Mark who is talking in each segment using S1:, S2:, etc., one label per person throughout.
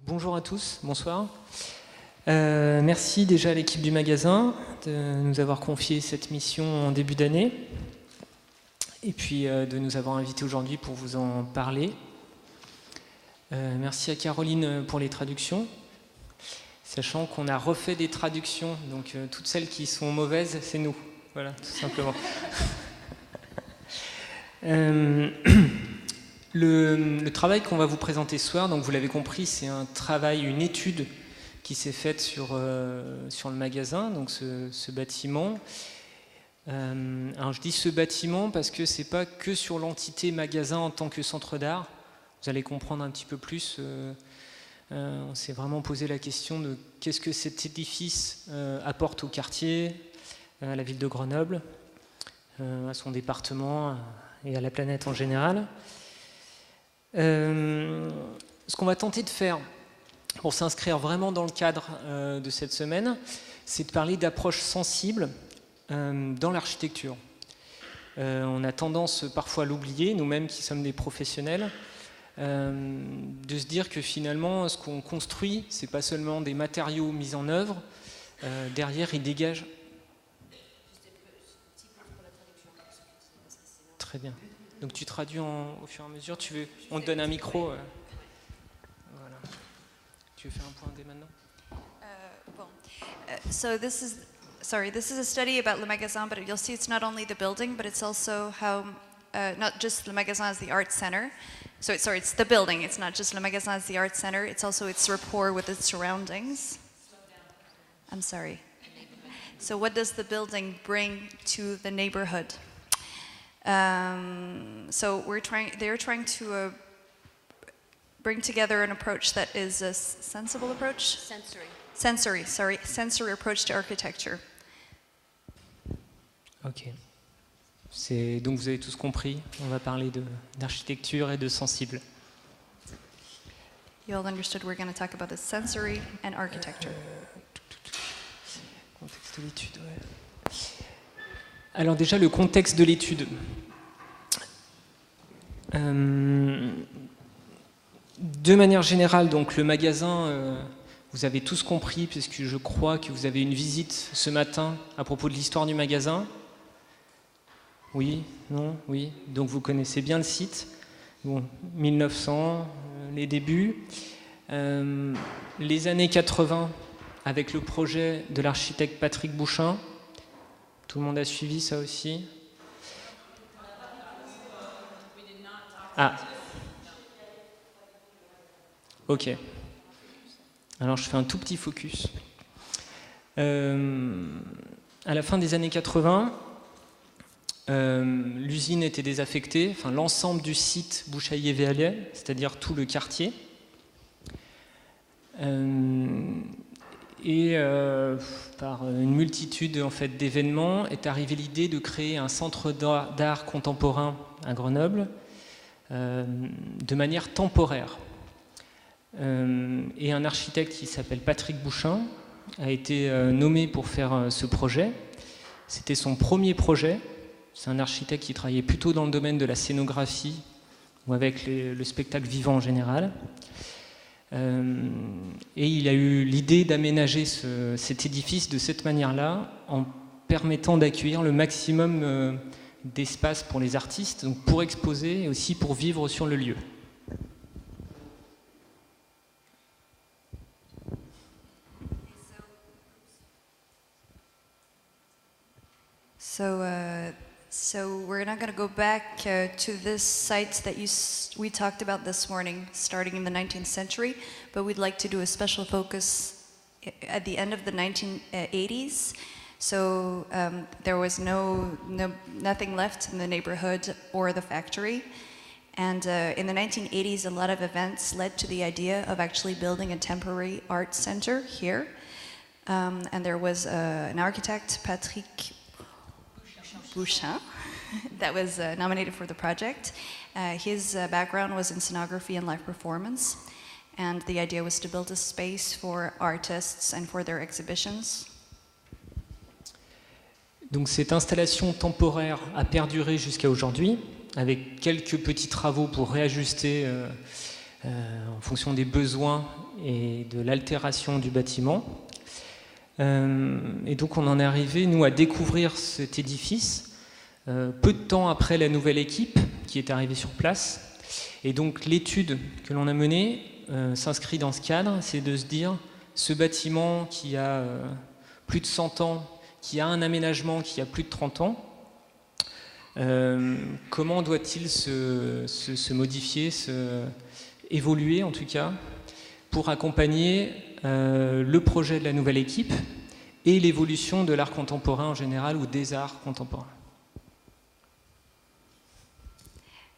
S1: Bonjour à tous, bonsoir. Merci déjà à l'équipe du magasin de nous avoir confié cette mission en début d'année et puis de nous avoir invités aujourd'hui pour vous en parler. Merci à Caroline pour les traductions, sachant qu'on a refait des traductions, donc toutes celles qui sont mauvaises, c'est nous, voilà, tout simplement. Le travail qu'on va vous présenter ce soir, donc vous l'avez compris, c'est un travail, une étude qui s'est faite sur le magasin, donc ce bâtiment. Alors je dis ce bâtiment parce que c'est pas que sur l'entité magasin en tant que centre d'art. Vous allez comprendre un petit peu plus. On s'est vraiment posé la question de qu'est-ce que cet édifice apporte au quartier, à la ville de Grenoble, à son département et à la planète en général. Ce qu'on va tenter de faire pour s'inscrire vraiment dans le cadre de cette semaine, c'est de parler d'approches sensibles dans l'architecture. On a tendance parfois à l'oublier, nous-mêmes qui sommes des professionnels, de se dire que finalement, ce qu'on construit, c'est pas seulement des matériaux mis en œuvre, derrière, il dégage. Très bien. Donc tu traduis au fur et à mesure. On te donne un micro. Voilà. Tu veux faire un point dès maintenant?
S2: So this is a study about Le Magasin, but you'll see it's not only the building, but it's also how, not just Le Magasin as the art center. So it's the building. It's not just Le Magasin as the art center. It's also its rapport with its surroundings. I'm sorry. So what does the building bring to the neighborhood? So they're trying to bring together an approach that is a sensible approach? Sensory approach to architecture.
S1: Ok. Donc vous avez tous compris, on va parler d'architecture et de sensible.
S2: You all understood we're going to talk about the sensory and architecture.
S1: Contexte de l'étude, ouais. Alors déjà, le contexte de l'étude. De manière générale, donc le magasin, vous avez tous compris, puisque je crois que vous avez une visite ce matin à propos de l'histoire du magasin. Oui, non, oui. Donc vous connaissez bien le site. Bon, 1900, les débuts. Les années 80, avec le projet de l'architecte Patrick Bouchain. Tout le monde a suivi ça aussi? Ah. Ok. Alors je fais un tout petit focus. À la fin des années 80, l'usine était désaffectée, enfin l'ensemble du site Bouchaillé-Véalais, c'est-à-dire tout le quartier. Par une multitude en fait, d'événements est arrivée l'idée de créer un centre d'art contemporain à Grenoble de manière temporaire. Et un architecte qui s'appelle Patrick Bouchain a été nommé pour faire ce projet. C'était son premier projet. C'est un architecte qui travaillait plutôt dans le domaine de la scénographie ou avec le spectacle vivant en général. Et il a eu l'idée d'aménager cet édifice de cette manière-là, en permettant d'accueillir le maximum d'espace pour les artistes, donc pour exposer et aussi pour vivre sur le lieu.
S2: So we're not going to go back to this site that we talked about this morning, starting in the 19th century, but we'd like to do a special focus at the end of the 1980s. So there was nothing left in the neighborhood or the factory. And in the 1980s, a lot of events led to the idea of actually building a temporary art center here. And there was an architect, Patrick Bouchain, that was nominated for the project. His background was in scenography and live performance, and the idea was to build a space for artists and for their exhibitions.
S1: Donc cette installation temporaire a perduré jusqu'à aujourd'hui, avec quelques petits travaux pour réajuster en fonction des besoins et de l'altération du bâtiment. Et donc on en est arrivé, nous, à découvrir cet édifice peu de temps après la nouvelle équipe qui est arrivée sur place. Et donc l'étude que l'on a menée s'inscrit dans ce cadre, c'est de se dire, ce bâtiment qui a plus de 100 ans, qui a un aménagement qui a plus de 30 ans, comment doit-il se modifier, évoluer en tout cas, pour accompagner le projet de la nouvelle équipe et l'évolution de l'art contemporain en général ou des arts contemporains.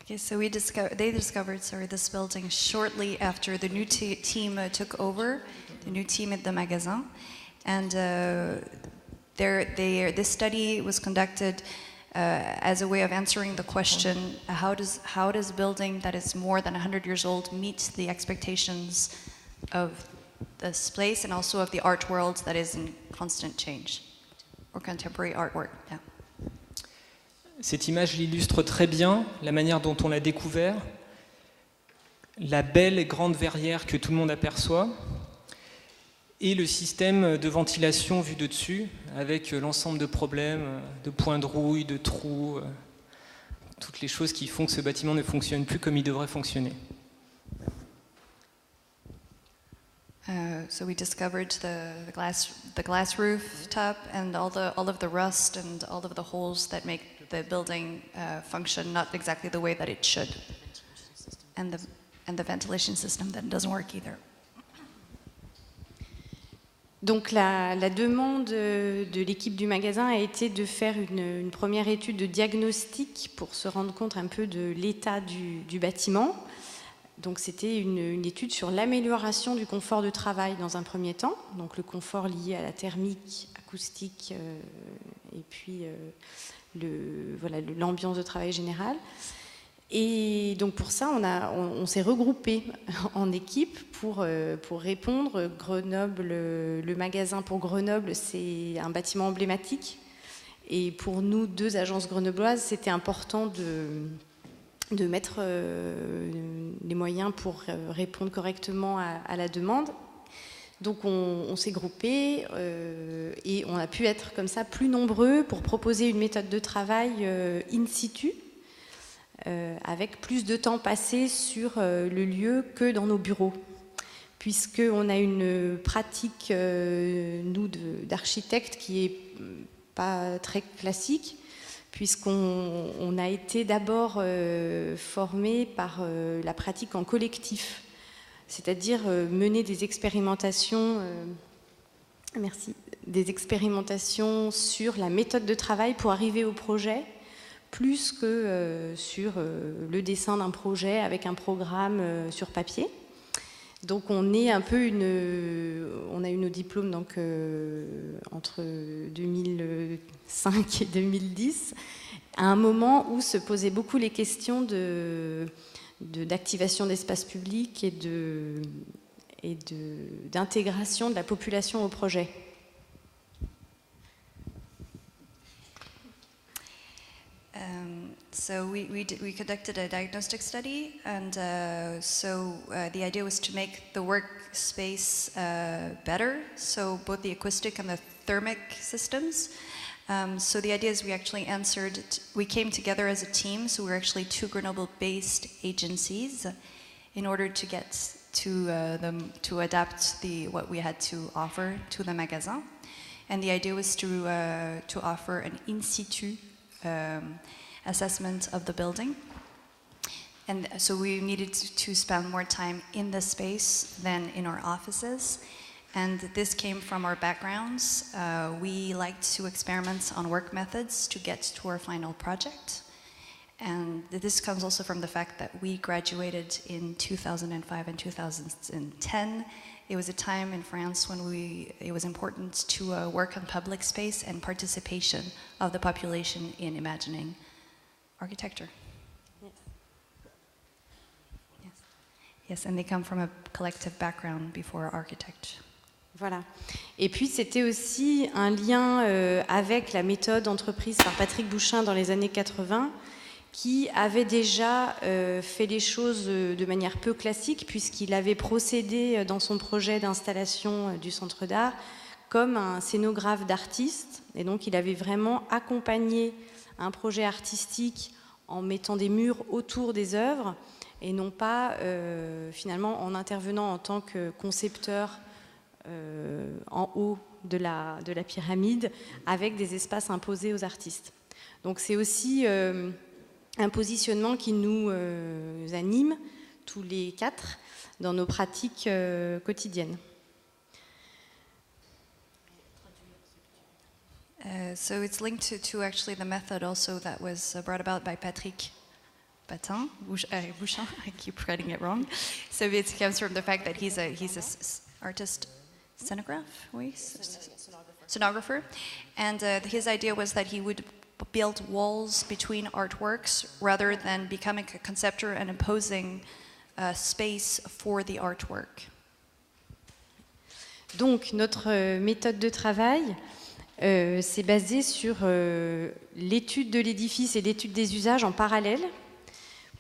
S2: Okay, so they discovered this building shortly after the new team took over, the new team at the Magasin, and this study was conducted as a way of answering the question: how does a building that is more than 100 years old meet the expectations of this place and also of the art world that is in constant change, or contemporary artwork? Yeah.
S1: Cette image l'illustre très bien, la manière dont on l'a découvert, la belle et grande verrière que tout le monde aperçoit, et le système de ventilation vu de dessus, avec l'ensemble de problèmes, de points de rouille, de trous, toutes les choses qui font que ce bâtiment ne fonctionne plus comme il devrait fonctionner.
S2: So we discovered the glass rooftop and all of the rust and all of the holes that make the building function not exactly the way that it should, and the ventilation system that doesn't work either.
S3: Donc la demande de l'équipe du magasin a été de faire une première étude de diagnostic pour se rendre compte un peu de l'état du bâtiment. Donc c'était une étude sur l'amélioration du confort de travail dans un premier temps, donc le confort lié à la thermique, acoustique et puis l'ambiance de travail générale. Et donc pour ça, on s'est regroupé en équipe pour répondre. Grenoble, le magasin pour Grenoble, c'est un bâtiment emblématique. Et pour nous, 2 agences grenobloises, c'était important de mettre les moyens pour répondre correctement à la demande. Donc on s'est groupés et on a pu être comme ça plus nombreux pour proposer une méthode de travail in situ, avec plus de temps passé sur le lieu que dans nos bureaux, puisqu'on a une pratique, nous, d'architectes qui n'est pas très classique, puisqu'on a été d'abord formé par la pratique en collectif, c'est-à-dire mener des expérimentations, des expérimentations sur la méthode de travail pour arriver au projet, plus que sur le dessin d'un projet avec un programme sur papier. Donc on est un peu on a eu nos diplômes donc, entre 2005 et 2010, à un moment où se posaient beaucoup les questions d'activation d'espace public et d'intégration de la population au projet.
S2: So we conducted a diagnostic study, and the idea was to make the workspace better, so both the acoustic and the thermic systems. So the idea is we came together as a team, so we're actually 2 Grenoble-based agencies in order to get to adapt what we had to offer to the Magasin. And the idea was to offer an in situ assessment of the building. And so we needed to spend more time in the space than in our offices. And this came from our backgrounds. We liked to experiment on work methods to get to our final project. And this comes also from the fact that we graduated in 2005 and 2010. It was a time in France when it was important to work on public space and participation of the population in imagining architecture. Yes, and they come from a collective background before architecture.
S3: Voilà. Et puis c'était aussi un lien avec la méthode entreprise par Patrick Bouchain dans les années 80, qui avait déjà fait les choses de manière peu classique, puisqu'il avait procédé dans son projet d'installation du centre d'art comme un scénographe d'artiste. Et donc il avait vraiment accompagné un projet artistique en mettant des murs autour des œuvres, et non pas finalement en intervenant en tant que concepteur en haut de la pyramide, avec des espaces imposés aux artistes. Donc c'est aussi un positionnement qui nous anime tous les quatre dans nos pratiques quotidiennes.
S2: So it's linked to actually the method also that was brought about by Patrick Bouchin. I keep writing it wrong. So it comes from the fact that he's a artist, scenograph, oui? Sonographer. And his idea was that he would build walls between artworks rather than becoming a conceptor and imposing space for the artwork.
S3: Donc notre méthode de travail c'est basé sur l'étude de l'édifice et l'étude des usages en parallèle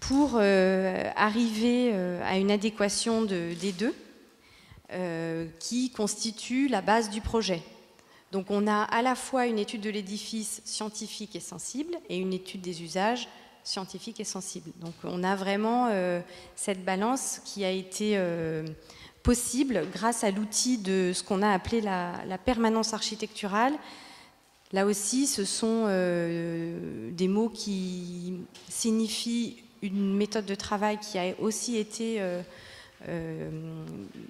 S3: pour arriver à une adéquation des deux qui constitue la base du projet. Donc on a à la fois une étude de l'édifice scientifique et sensible et une étude des usages scientifique et sensible. Donc on a vraiment cette balance qui a été possible grâce à l'outil de ce qu'on a appelé la permanence architecturale. Là aussi, ce sont des mots qui signifient une méthode de travail qui a aussi été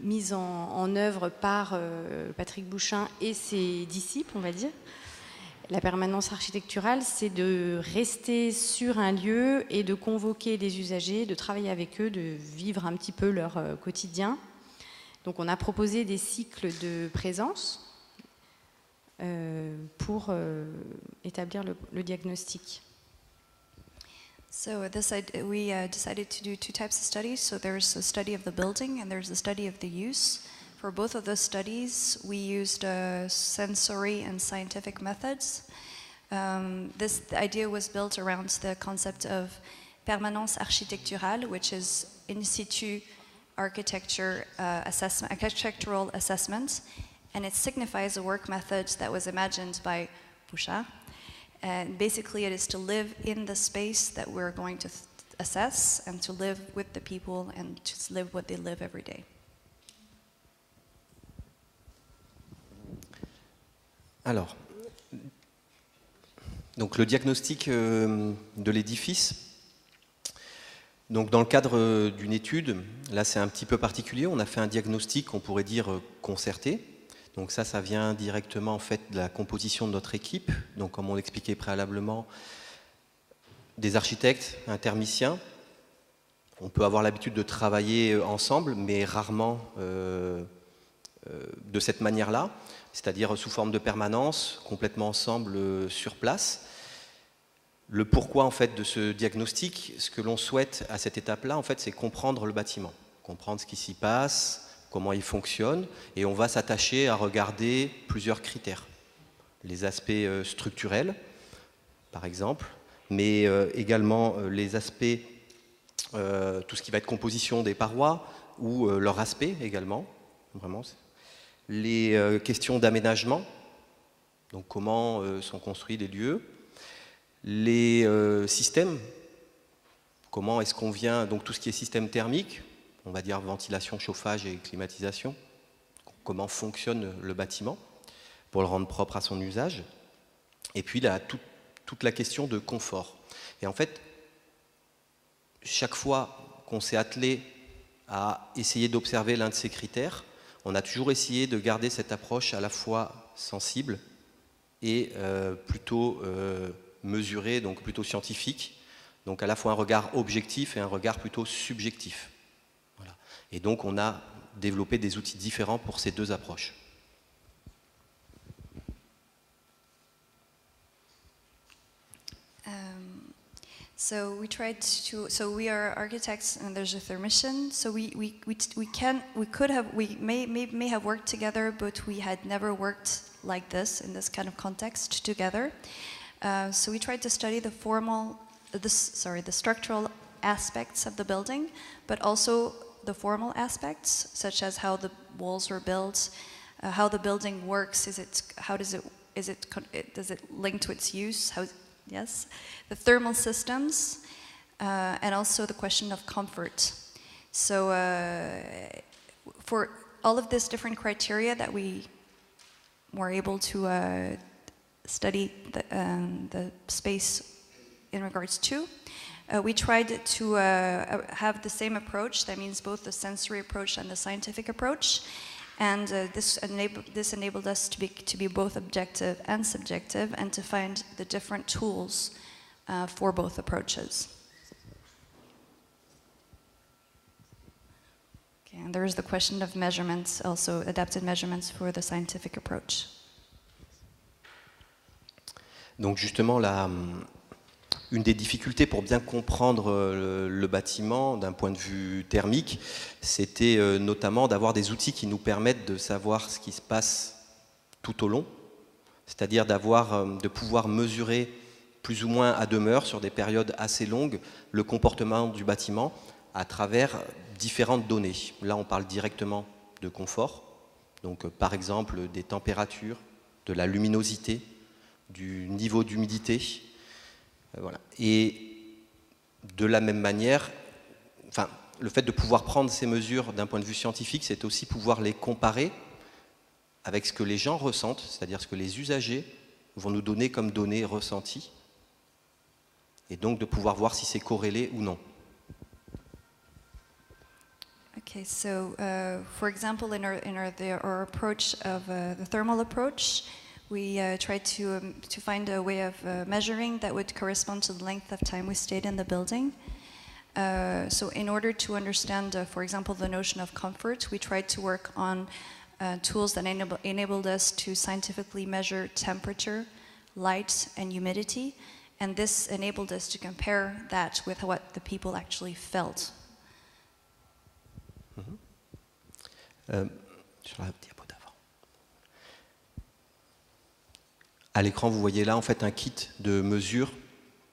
S3: mise en œuvre par Patrick Bouchin et ses disciples, on va dire. La permanence architecturale, c'est de rester sur un lieu et de convoquer les usagers, de travailler avec eux, de vivre un petit peu leur quotidien. Donc on a proposé des cycles de présence pour établir le diagnostic.
S2: So we decided to do two types of studies. So there's a study of the building and there's a study of the use. For both of those studies, we used sensory and scientific methods. This idea was built around the concept of permanence architecturale, which is in situ architectural assessment, and it signifies a work method that was imagined by Bouchin. And basically it is to live in the space that we're going to assess and to live with the people and to live what they live every day.
S4: Alors, donc le diagnostic de l'édifice. Donc dans le cadre d'une étude, là c'est un petit peu particulier, on a fait un diagnostic, on pourrait dire concerté. Donc ça vient directement en fait de la composition de notre équipe. Donc comme on l'expliquait préalablement, des architectes, un thermicien. On peut avoir l'habitude de travailler ensemble, mais rarement de cette manière-là, c'est-à-dire sous forme de permanence, complètement ensemble sur place. Le pourquoi en fait de ce diagnostic, ce que l'on souhaite à cette étape-là, en fait, c'est comprendre le bâtiment, comprendre ce qui s'y passe, comment il fonctionne, et on va s'attacher à regarder plusieurs critères. Les aspects structurels, par exemple, mais également les aspects, tout ce qui va être composition des parois, ou leur aspect également, vraiment. Les questions d'aménagement, donc comment sont construits les lieux, les systèmes, comment est-ce qu'on vient, donc tout ce qui est système thermique, on va dire ventilation, chauffage et climatisation, comment fonctionne le bâtiment pour le rendre propre à son usage, et puis là, toute la question de confort. Et en fait, chaque fois qu'on s'est attelé à essayer d'observer l'un de ces critères, on a toujours essayé de garder cette approche à la fois sensible et plutôt mesurée, donc plutôt scientifique, donc à la fois un regard objectif et un regard plutôt subjectif. Voilà. Et donc on a développé des outils différents pour ces deux approches.
S2: So we tried to. So we are architects, and there's a thermician. So we may have worked together, but we had never worked like this in this kind of context together. So we tried to study the the structural aspects of the building, but also the formal aspects, such as how the walls were built, how the building works. Does it link to its use? Yes, the thermal systems, and also the question of comfort. So for all of these different criteria that we were able to study the space in regards to, we tried to have the same approach. That means both the sensory approach and the scientific approach. And this enabled us to be both objective and subjective, and to find the different tools for both approaches. Okay, and there is the question of measurements, also adapted measurements for the scientific approach.
S4: Donc justement, une des difficultés pour bien comprendre le bâtiment d'un point de vue thermique, c'était notamment d'avoir des outils qui nous permettent de savoir ce qui se passe tout au long, c'est-à-dire de pouvoir mesurer plus ou moins à demeure sur des périodes assez longues le comportement du bâtiment à travers différentes données. Là, on parle directement de confort, donc par exemple des températures, de la luminosité, du niveau d'humidité. Voilà. Et de la même manière, le fait de pouvoir prendre ces mesures d'un point de vue scientifique, c'est aussi pouvoir les comparer avec ce que les gens ressentent, c'est-à-dire ce que les usagers vont nous donner comme données ressenties, et donc de pouvoir voir si c'est corrélé ou non.
S2: Okay, so for example, in our approach of the thermal approach, we tried to find a way of measuring that would correspond to the length of time we stayed in the building. So in order to understand, for example, the notion of comfort, we tried to work on tools that enabled us to scientifically measure temperature, light, and humidity. And this enabled us to compare that with what the people actually felt.
S4: Sur la diapo d'avant. À l'écran, vous voyez là en fait un kit de mesures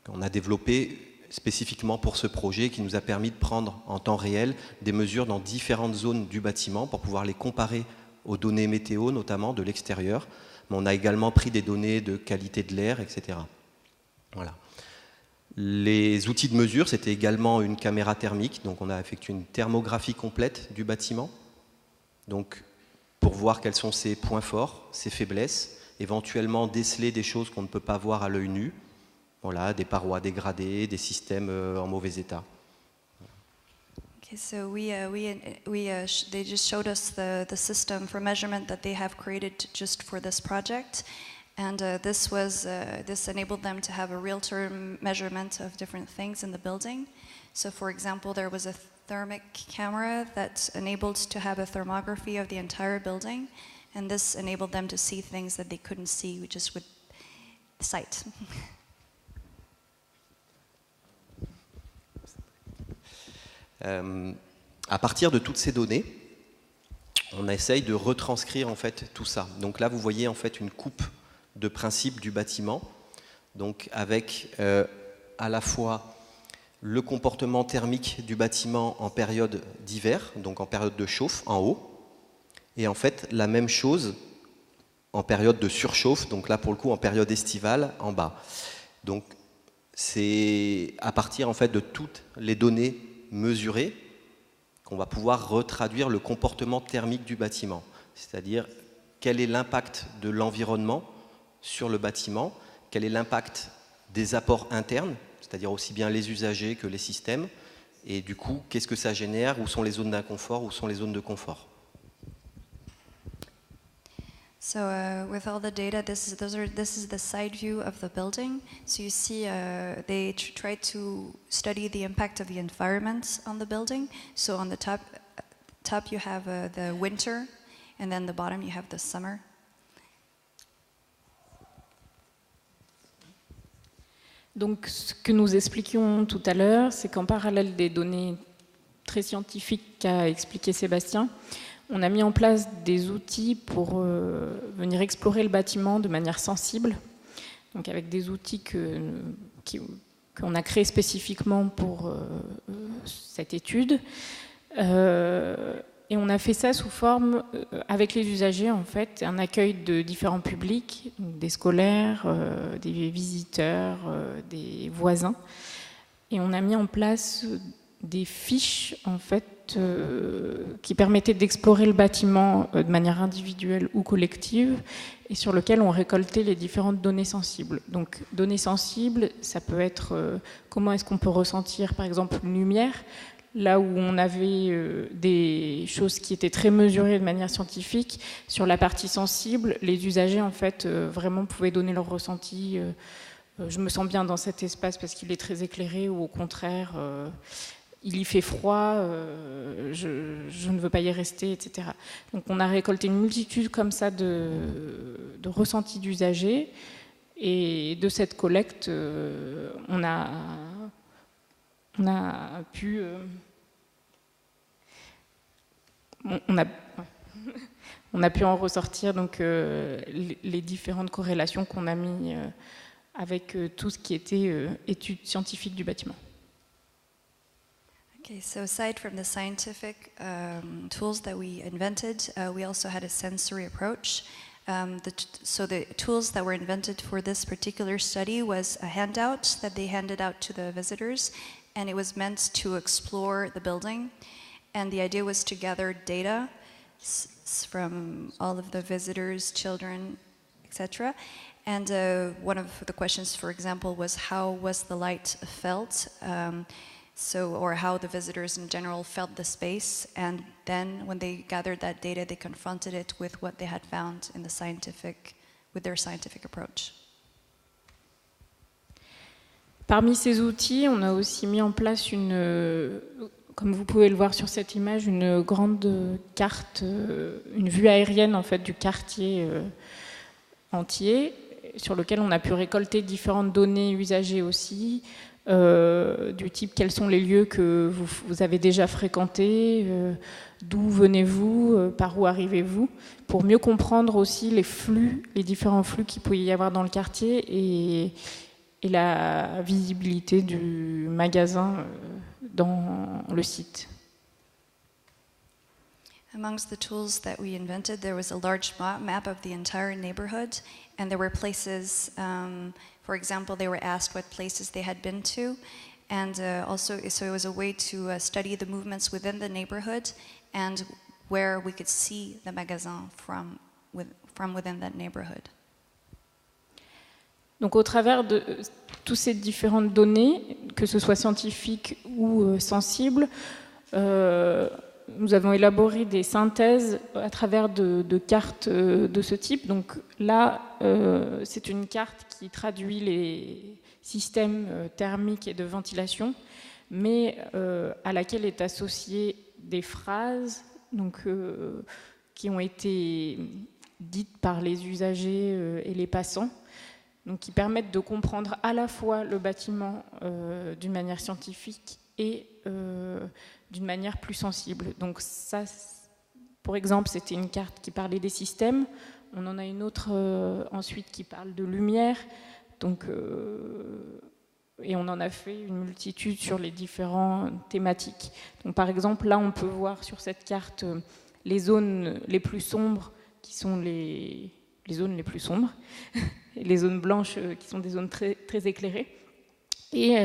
S4: qu'on a développé spécifiquement pour ce projet, qui nous a permis de prendre en temps réel des mesures dans différentes zones du bâtiment pour pouvoir les comparer aux données météo, notamment de l'extérieur. Mais on a également pris des données de qualité de l'air, etc. Voilà. Les outils de mesure, c'était également une caméra thermique, donc on a effectué une thermographie complète du bâtiment, donc pour voir quels sont ses points forts, ses faiblesses, éventuellement déceler des choses qu'on ne peut pas voir à l'œil nu, voilà, des parois dégradées, des systèmes en mauvais état.
S2: Okay, so they just showed us the system for measurement that they have created just for this project. And this enabled them to have a real-time measurement of different things in the building. So for example, there was a thermic camera that enabled to have a thermography of the entire building. And this enabled them to see things that they couldn't see just with sight.
S4: À partir de toutes ces données, on essaye de retranscrire en fait tout ça. Donc là, vous voyez en fait une coupe de principe du bâtiment, donc avec à la fois le comportement thermique du bâtiment en période d'hiver, donc en période de chauffe en haut, et en fait la même chose en période de surchauffe, donc là pour le coup en période estivale en bas. Donc c'est à partir en fait de toutes les données mesurées qu'on va pouvoir retraduire le comportement thermique du bâtiment, c'est-à-dire quel est l'impact de l'environnement sur le bâtiment, quel est l'impact des apports internes, c'est-à-dire aussi bien les usagers que les systèmes, et du coup, qu'est-ce que ça génère, où sont les zones d'inconfort, où sont les zones de confort.
S2: So with all the data, this is the side view of the building. So you see they try to study the impact of the environment on the building. So on the top you have the winter, and then the bottom you have the summer.
S5: Donc, ce que nous expliquions tout à l'heure, c'est qu'en parallèle des données très scientifiques qu'a expliqué Sébastien, on a mis en place des outils pour venir explorer le bâtiment de manière sensible, donc avec des outils qu'on a créé spécifiquement pour cette étude. Et on a fait ça sous forme, avec les usagers en fait, un accueil de différents publics, donc des scolaires, des visiteurs, des voisins. Et on a mis en place des fiches en fait qui permettaient d'explorer le bâtiment de manière individuelle ou collective et sur lequel on récoltait les différentes données sensibles. Donc données sensibles, ça peut être comment est-ce qu'on peut ressentir par exemple une lumière, là où on avait des choses qui étaient très mesurées de manière scientifique. Sur la partie sensible, les usagers en fait vraiment pouvaient donner leur ressenti. Je me sens bien dans cet espace parce qu'il est très éclairé, ou au contraire il y fait froid, je ne veux pas y rester, etc. Donc on a récolté une multitude comme ça de ressentis d'usagers, et de cette collecte, on a pu... on a pu en ressortir donc, les différentes corrélations qu'on a mis avec tout ce qui était études scientifiques du bâtiment.
S2: Okay, so aside from the scientific tools that we invented, we also had a sensory approach. So the tools that were invented for this particular study was a handout that they handed out to the visitors, and it was meant to explore the building. And the idea was to gather data from all of the visitors, children, etc. And one of the questions, for example, was how was the light felt? Or how the visitors in general felt the space, and then when they gathered that data, they confronted it with what they had found in with their scientific approach.
S5: Parmi ces outils, on a aussi mis en place comme vous pouvez le voir sur cette image, une grande carte, une vue aérienne en fait du quartier entier, sur lequel on a pu récolter différentes données usagées aussi. Du type quels sont les lieux que vous avez déjà fréquentés, d'où venez-vous, par où arrivez-vous, pour mieux comprendre aussi les différents flux qu'il peut y avoir dans le quartier et la visibilité du magasin dans le site.
S2: Amongst the tools that we invented, there was a large map of the entire neighborhood, and there were places, for example, they were asked what places they had been to, and also, so it was a way to study the movements within the neighborhood and where we could see the magasin from within that neighborhood.
S5: Donc au travers de toutes ces différentes données, que ce soit scientifiques ou sensibles, nous avons élaboré des synthèses à travers de cartes de ce type. Donc là, c'est une carte qui traduit les systèmes thermiques et de ventilation, mais à laquelle est associée des phrases donc, qui ont été dites par les usagers et les passants, donc qui permettent de comprendre à la fois le bâtiment d'une manière scientifique et d'une manière plus sensible. Donc ça, pour exemple, c'était une carte qui parlait des systèmes. On en a une autre ensuite qui parle de lumière. Donc, et on en a fait une multitude sur les différentes thématiques. Donc, par exemple, là, on peut voir sur cette carte les zones les plus sombres, qui sont les zones les plus sombres, et les zones blanches qui sont des zones très, très éclairées. Et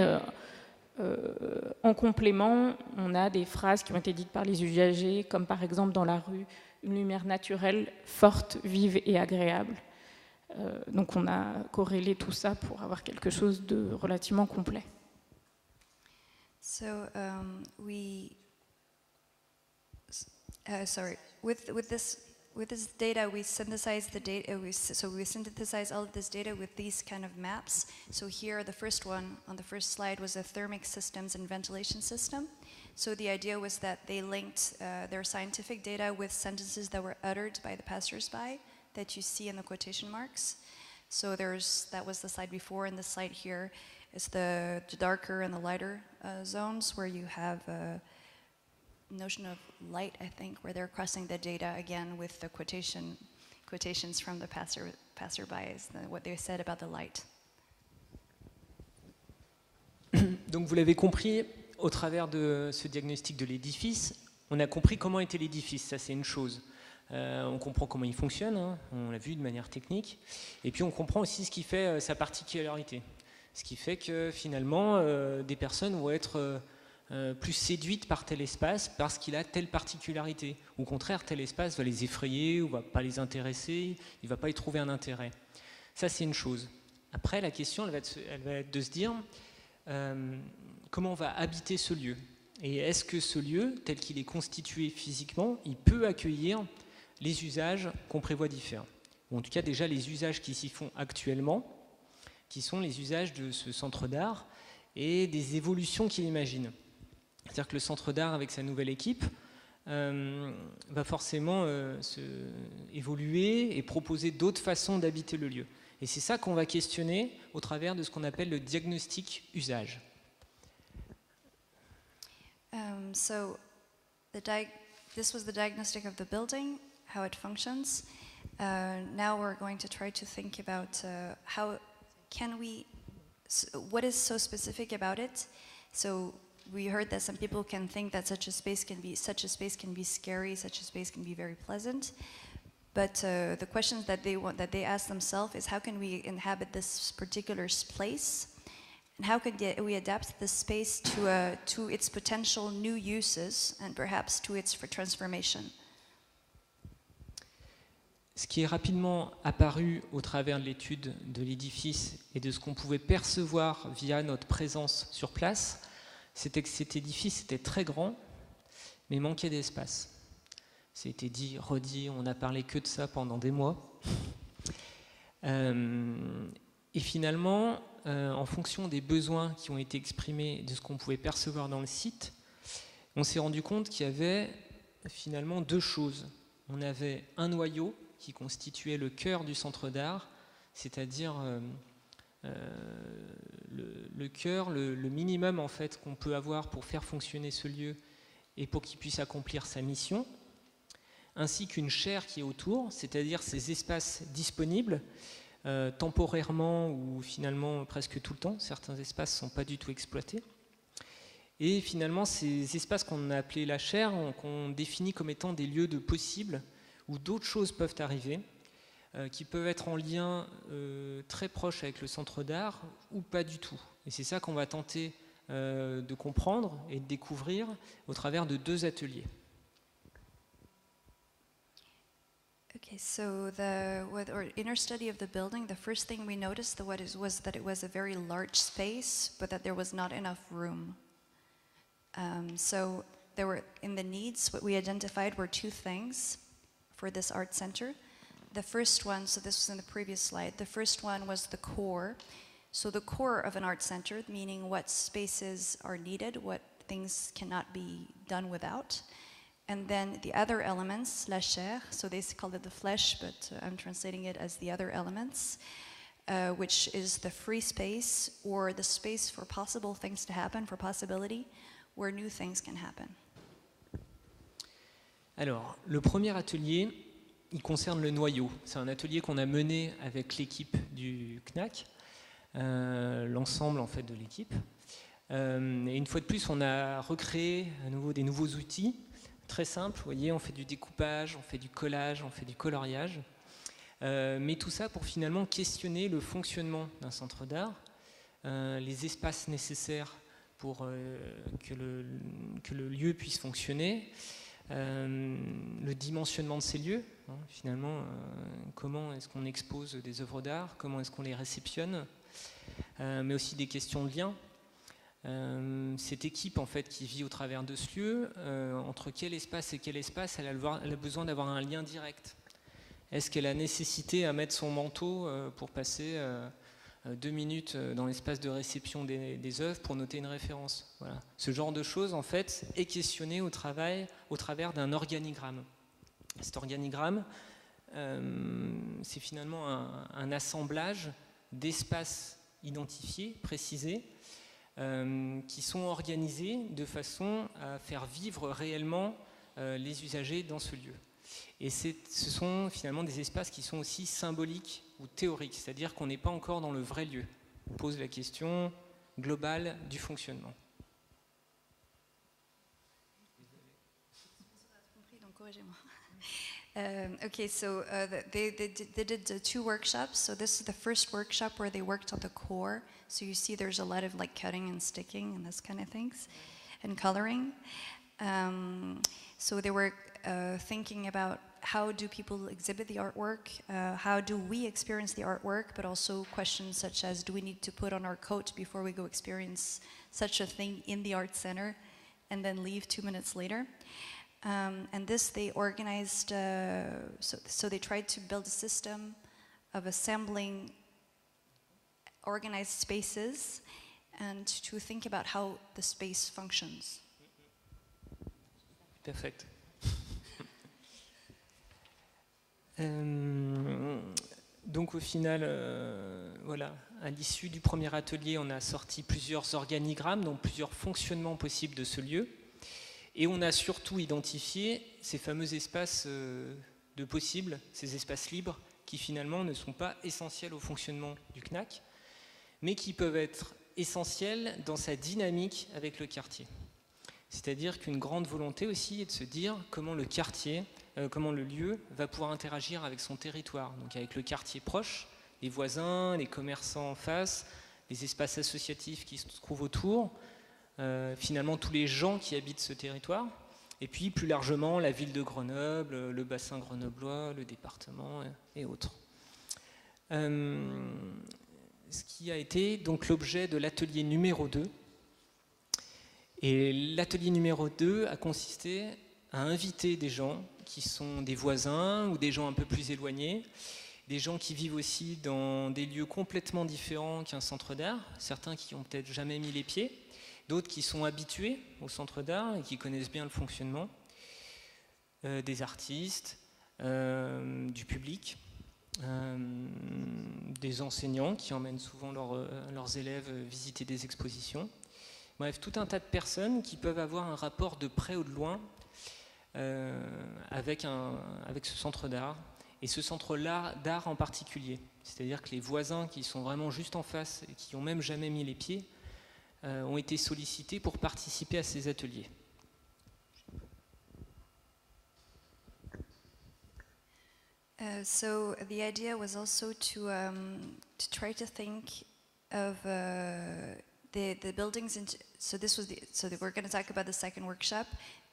S5: en complément, on a des phrases qui ont été dites par les usagers, comme par exemple dans la rue, une lumière naturelle, forte, vive et agréable. Donc on a corrélé tout ça pour avoir quelque chose de relativement complet.
S2: So with this data, we synthesize the data. So we synthesize all of this data with these kind of maps. So here, the first one on the first slide was a thermic systems and ventilation system. So the idea was that they linked their scientific data with sentences that were uttered by the passersby that you see in the quotation marks. So that was the slide before, and the slide here is the darker and the lighter zones where you have notion of light, I think, where they're crossing the data again with the quotations from the passerbys, what they said about the light.
S1: Donc vous l'avez compris, au travers de ce diagnostic de l'édifice, on a compris comment était l'édifice, ça c'est une chose. On comprend comment il fonctionne, hein, on l'a vu de manière technique, et puis on comprend aussi ce qui fait sa particularité. Ce qui fait que finalement, des personnes vont être plus séduites par tel espace parce qu'il a telle particularité. Au contraire, tel espace va les effrayer ou va pas les intéresser, il ne va pas y trouver un intérêt. Ça c'est une chose. Après, la question, elle va être de se dire comment on va habiter ce lieu. Et est-ce que ce lieu, tel qu'il est constitué physiquement, il peut accueillir les usages qu'on prévoit d'y faire. Ou en tout cas déjà les usages qui s'y font actuellement, qui sont les usages de ce centre d'art et des évolutions qu'il imagine. C'est-à-dire que le centre d'art, avec sa nouvelle équipe, va forcément évoluer et proposer d'autres façons d'habiter le lieu. Et c'est ça qu'on va questionner au travers de ce qu'on appelle le diagnostic usage.
S2: This was the diagnostic of the building, how it functions. Now we're going to try to think about what is so specific about it. So we heard that some people can think that such a space can be scary, such a space can be very pleasant. But the questions that they ask themselves is how can we inhabit this particular place? And how could we adapt this space to its potential new uses and perhaps to its transformation?
S1: Ce qui est rapidement apparu au travers de l'étude de l'édifice et de ce qu'on pouvait percevoir via notre présence sur place, c'était que cet édifice était très grand, mais manquait d'espace. C'était dit, redit, on n'a parlé que de ça pendant des mois. Et finalement, en fonction des besoins qui ont été exprimés, de ce qu'on pouvait percevoir dans le site, on s'est rendu compte qu'il y avait finalement deux choses. On avait un noyau qui constituait le cœur du centre d'art, c'est-à-dire le cœur, le minimum en fait qu'on peut avoir pour faire fonctionner ce lieu et pour qu'il puisse accomplir sa mission, ainsi qu'une chair qui est autour, c'est-à-dire ces espaces disponibles temporairement ou finalement presque tout le temps. Certains espaces ne sont pas du tout exploités. Et finalement, ces espaces qu'on a appelés la chair, qu'on définit comme étant des lieux de possibles, où d'autres choses peuvent arriver, qui peuvent être en lien très proche avec le centre d'art ou pas du tout. Et c'est ça qu'on va tenter de comprendre et de découvrir au travers de deux ateliers.
S2: Okay, so with our inner study of the building, the first thing we noticed was that it was a very large space, but that there was not enough room. So there were, in the needs, what we identified were two things for this art center. The first one, so this was in the previous slide, the first one was the core. So the core of an art center, meaning what spaces are needed, what things cannot be done without. And then the other elements, la chair, so they call it the flesh, but I'm translating it as the other elements, which is the free space or the space for possible things to happen, for possibility, where new things can happen.
S1: Alors, le premier atelier, il concerne le noyau. C'est un atelier qu'on a mené avec l'équipe du CNAC, l'ensemble en fait de l'équipe. Et une fois de plus, on a recréé à nouveau des nouveaux outils. Très simple, vous voyez, on fait du découpage, on fait du collage, on fait du coloriage. Mais tout ça pour finalement questionner le fonctionnement d'un centre d'art, les espaces nécessaires pour que le lieu puisse fonctionner, le dimensionnement de ces lieux, hein, finalement, comment est-ce qu'on expose des œuvres d'art, comment est-ce qu'on les réceptionne, mais aussi des questions de lien. Cette équipe en fait qui vit au travers de ce lieu, entre quel espace et quel espace elle a besoin d'avoir un lien direct. Est-ce qu'elle a nécessité à mettre son manteau pour passer 2 minutes dans l'espace de réception des œuvres pour noter une référence? Voilà. Ce genre de choses en fait est questionné au travers d'un organigramme. Cet organigramme, c'est finalement un assemblage d'espaces identifiés, précisés, qui sont organisés de façon à faire vivre réellement les usagers dans ce lieu. Et ce sont finalement des espaces qui sont aussi symboliques ou théoriques, c'est-à-dire qu'on n'est pas encore dans le vrai lieu. On pose la question globale du fonctionnement.
S2: Okay, so they did 2 workshops. So this is the first workshop where they worked on the core. So you see there's a lot of like cutting and sticking and this kind of things, and coloring. So they were thinking about how do people exhibit the artwork, how do we experience the artwork, but also questions such as do we need to put on our coat before we go experience such a thing in the art center and then leave 2 minutes later. And this they organized, so they tried to build a system of assembling organized spaces and to think about how the space functions.
S1: Perfect. Donc au final, voilà, à l'issue du premier atelier, on a sorti plusieurs organigrammes, donc plusieurs fonctionnements possibles de ce lieu. Et on a surtout identifié ces fameux espaces de possibles, ces espaces libres, qui finalement ne sont pas essentiels au fonctionnement du CNAC, mais qui peuvent être essentiels dans sa dynamique avec le quartier. C'est-à-dire qu'une grande volonté aussi est de se dire comment le quartier, comment le lieu va pouvoir interagir avec son territoire, donc avec le quartier proche, les voisins, les commerçants en face, les espaces associatifs qui se trouvent autour, finalement tous les gens qui habitent ce territoire, et puis plus largement la ville de Grenoble, le bassin grenoblois, le département et autres. Ce qui a été donc l'objet de l'atelier numéro 2. Et l'atelier numéro 2 a consisté à inviter des gens qui sont des voisins ou des gens un peu plus éloignés, des gens qui vivent aussi dans des lieux complètement différents qu'un centre d'art, certains qui n'ont peut-être jamais mis les pieds, d'autres qui sont habitués au centre d'art et qui connaissent bien le fonctionnement, des artistes, du public, des enseignants qui emmènent souvent leurs élèves visiter des expositions. Bref, tout un tas de personnes qui peuvent avoir un rapport de près ou de loin avec ce centre d'art, et ce centre d'art en particulier. C'est-à-dire que les voisins qui sont vraiment juste en face et qui n'ont même jamais mis les pieds ont été sollicités pour participer à ces ateliers.
S2: So the idea was also to try to think of the buildings. So we're going to talk about the second workshop.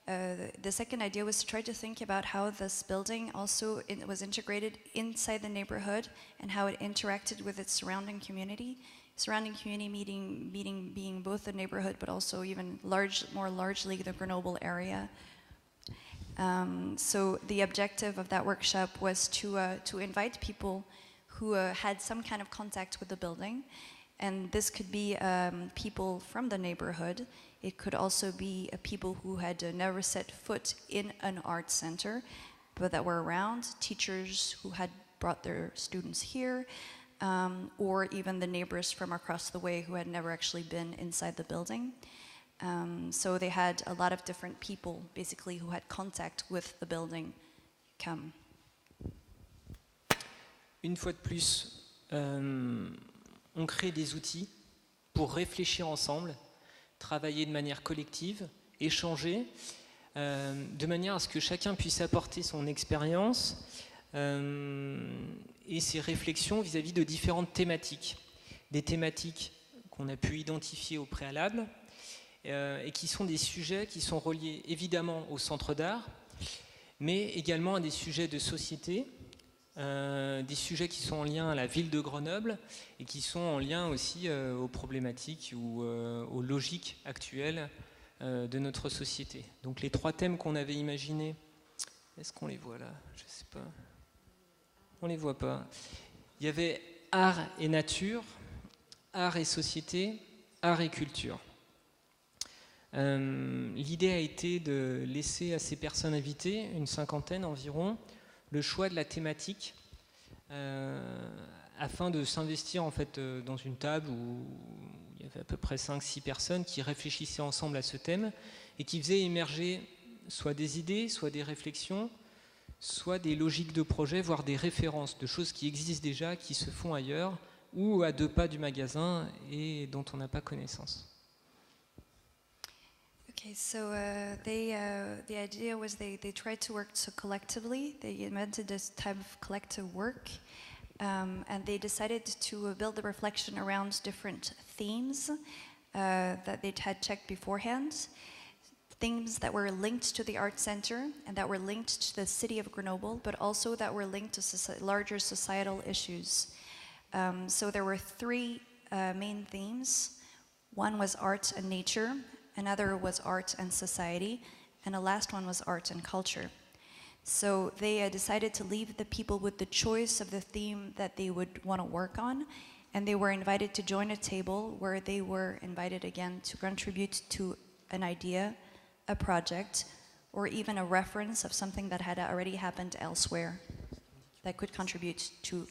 S2: The second idea was to try to think about how this building also was integrated inside the neighborhood and how it interacted with its surrounding community. Surrounding community meaning being both the neighborhood but also even more largely the Grenoble area. So the objective of that workshop was to invite people who had some kind of contact with the building, and this could be people from the neighborhood. It could also be people who had never set foot in an art center, but that were around, teachers who had brought their students here, or even the neighbors from across the way who had never actually been inside the building. So they had a lot of different people, basically, who had contact with the building come.
S1: Une fois de plus, on crée des outils pour réfléchir ensemble, travailler de manière collective, échanger, de manière à ce que chacun puisse apporter son expérience et ses réflexions vis-à-vis de différentes thématiques. Des thématiques qu'on a pu identifier au préalable, et qui sont des sujets qui sont reliés évidemment au centre d'art, mais également à des sujets de société, des sujets qui sont en lien à la ville de Grenoble et qui sont en lien aussi aux problématiques ou aux logiques actuelles de notre société. Donc les 3 thèmes qu'on avait imaginés, est-ce qu'on les voit là? Je ne sais pas. On ne les voit pas. Il y avait art et nature, art et société, art et culture. L'idée a été de laisser à ces personnes invitées, une 50aine environ, le choix de la thématique afin de s'investir en fait dans une table où il y avait à peu près 5-6 personnes qui réfléchissaient ensemble à ce thème et qui faisaient émerger soit des idées, soit des réflexions, soit des logiques de projet, voire des références de choses qui existent déjà, qui se font ailleurs ou à 2 pas du magasin et dont on n'a pas connaissance.
S2: Okay, so the idea was they tried to work so collectively. They invented this type of collective work, and they decided to build the reflection around different themes that they had checked beforehand. Themes that were linked to the art center and that were linked to the city of Grenoble, but also that were linked to larger societal issues. So there were 3 main themes. One was art and nature, another was art and society, and the last one was art and culture. So they decided to leave the people with the choice of the theme that they would want to work on, and they were invited to join a table where they were invited again to contribute to an idea, a project, or even a reference of something that had already happened elsewhere that could contribute to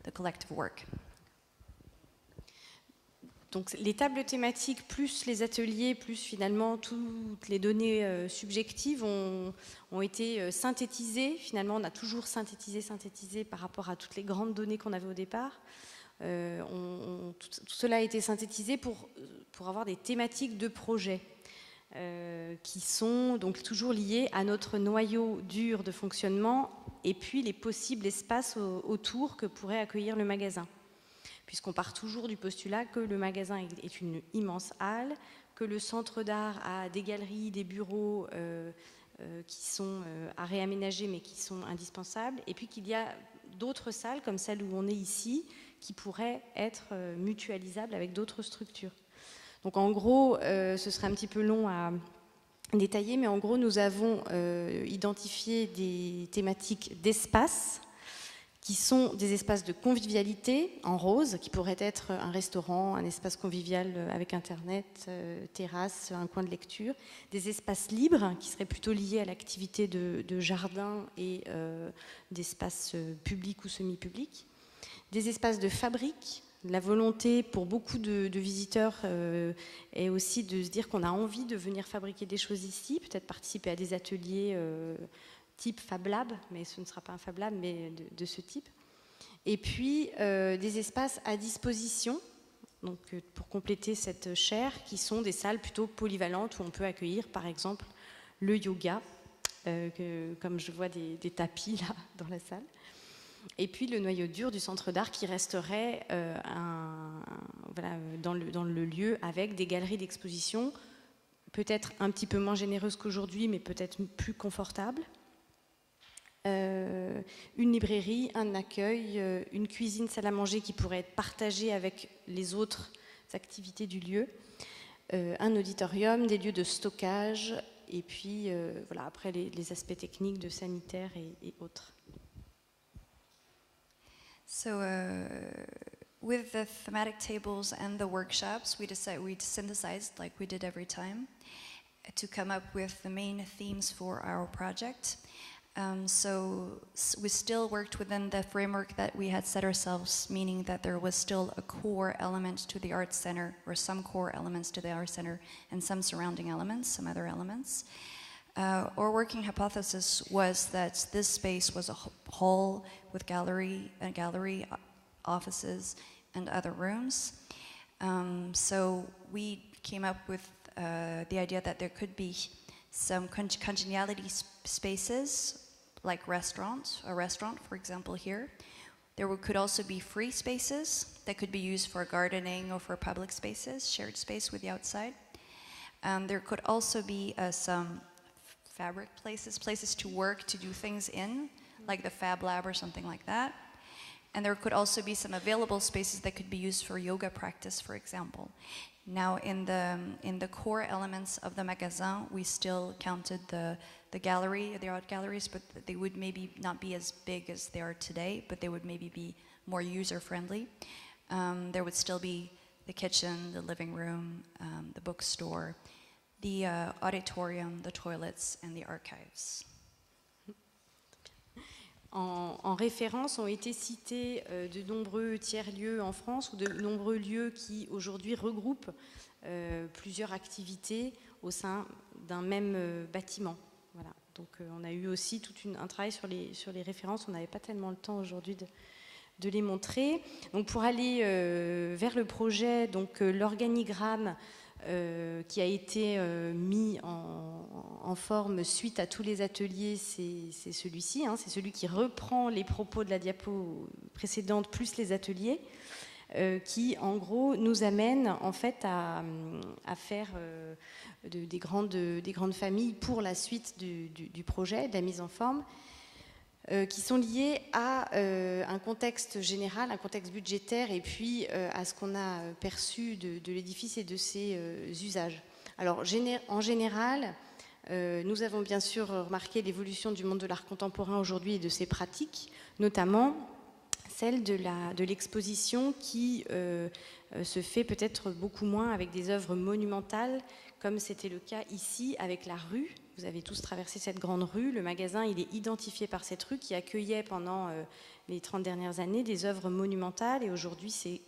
S2: the collective work.
S3: Donc les tables thématiques, plus les ateliers, plus finalement toutes les données subjectives ont été synthétisées. Finalement, on a toujours synthétisé par rapport à toutes les grandes données qu'on avait au départ. Tout cela a été synthétisé pour avoir des thématiques de projet qui sont donc toujours liées à notre noyau dur de fonctionnement et puis les possibles espaces autour que pourrait accueillir le magasin. Puisqu'on part toujours du postulat que le magasin est une immense halle, que le centre d'art a des galeries, des bureaux qui sont à réaménager mais qui sont indispensables, et puis qu'il y a d'autres salles comme celle où on est ici qui pourraient être mutualisables avec d'autres structures. Donc en gros, ce serait un petit peu long à détailler, mais en gros nous avons identifié des thématiques d'espace qui sont des espaces de convivialité en rose, qui pourraient être un restaurant, un espace convivial avec internet, terrasse, un coin de lecture, des espaces libres qui seraient plutôt liés à l'activité de jardin et d'espaces publics ou semi-publics, des espaces de fabrique. La volonté pour beaucoup de visiteurs est aussi de se dire qu'on a envie de venir fabriquer des choses ici, peut-être participer à des ateliers type Fab Lab, mais ce ne sera pas un Fab Lab, mais de ce type. Et puis des espaces à disposition, donc, pour compléter cette chaire, qui sont des salles plutôt polyvalentes où on peut accueillir par exemple le yoga, comme je vois des tapis là dans la salle. Et puis le noyau dur du centre d'art qui resterait dans le lieu avec des galeries d'exposition, peut-être un petit peu moins généreuses qu'aujourd'hui, mais peut-être plus confortables. Une librairie, un accueil, une cuisine, salle à manger qui pourrait être partagée avec les autres activités du lieu, un auditorium, des lieux de stockage, et puis voilà, après les aspects techniques de sanitaire et autres.
S2: So with the thematic tables and the workshops, we synthesized, like we did every time, to come up with the main themes for our project. So we still worked within the framework that we had set ourselves, meaning that there was still a core element to the Arts Center, or some core elements to the Arts Center, and some surrounding elements, some other elements. Our working hypothesis was that this space was a hall with gallery offices, and other rooms. So we came up with the idea that there could be some congeniality spaces, like a restaurant, for example, here. There could also be free spaces that could be used for gardening or for public spaces, shared space with the outside. There could also be some fabric places to work, to do things in, like the Fab Lab or something like that. And there could also be some available spaces that could be used for yoga practice, for example. Now, in the core elements of the magasin, we still counted the art galleries, but they would maybe not be as big as they are today, but they would maybe be more user-friendly. There would still be the kitchen, the living room, the bookstore, the auditorium, the toilets, and the archives.
S3: En référence ont été cités de nombreux tiers-lieux en France ou de nombreux lieux qui aujourd'hui regroupent plusieurs activités au sein d'un même bâtiment. Voilà. Donc on a eu aussi un travail sur les références. On n'avait pas tellement le temps aujourd'hui les montrer. Donc pour aller vers le projet, donc l'organigramme qui a été mis en forme suite à tous les ateliers, c'est celui-ci, hein, c'est celui qui reprend les propos de la diapo précédente plus les ateliers, qui en gros nous amène en fait à faire des grandes familles pour la suite du projet, de la mise en forme, qui sont liées à un contexte général, un contexte budgétaire, et puis à ce qu'on a perçu de l'édifice et de ses usages. Alors, en général, nous avons bien sûr remarqué l'évolution du monde de l'art contemporain aujourd'hui et de ses pratiques, notamment celle de l'exposition qui se fait peut-être beaucoup moins avec des œuvres monumentales, comme c'était le cas ici avec la rue. Vous avez tous traversé cette grande rue. Le magasin, il est identifié par cette rue qui accueillait pendant les 30 dernières années des œuvres monumentales. Et aujourd'hui, c'est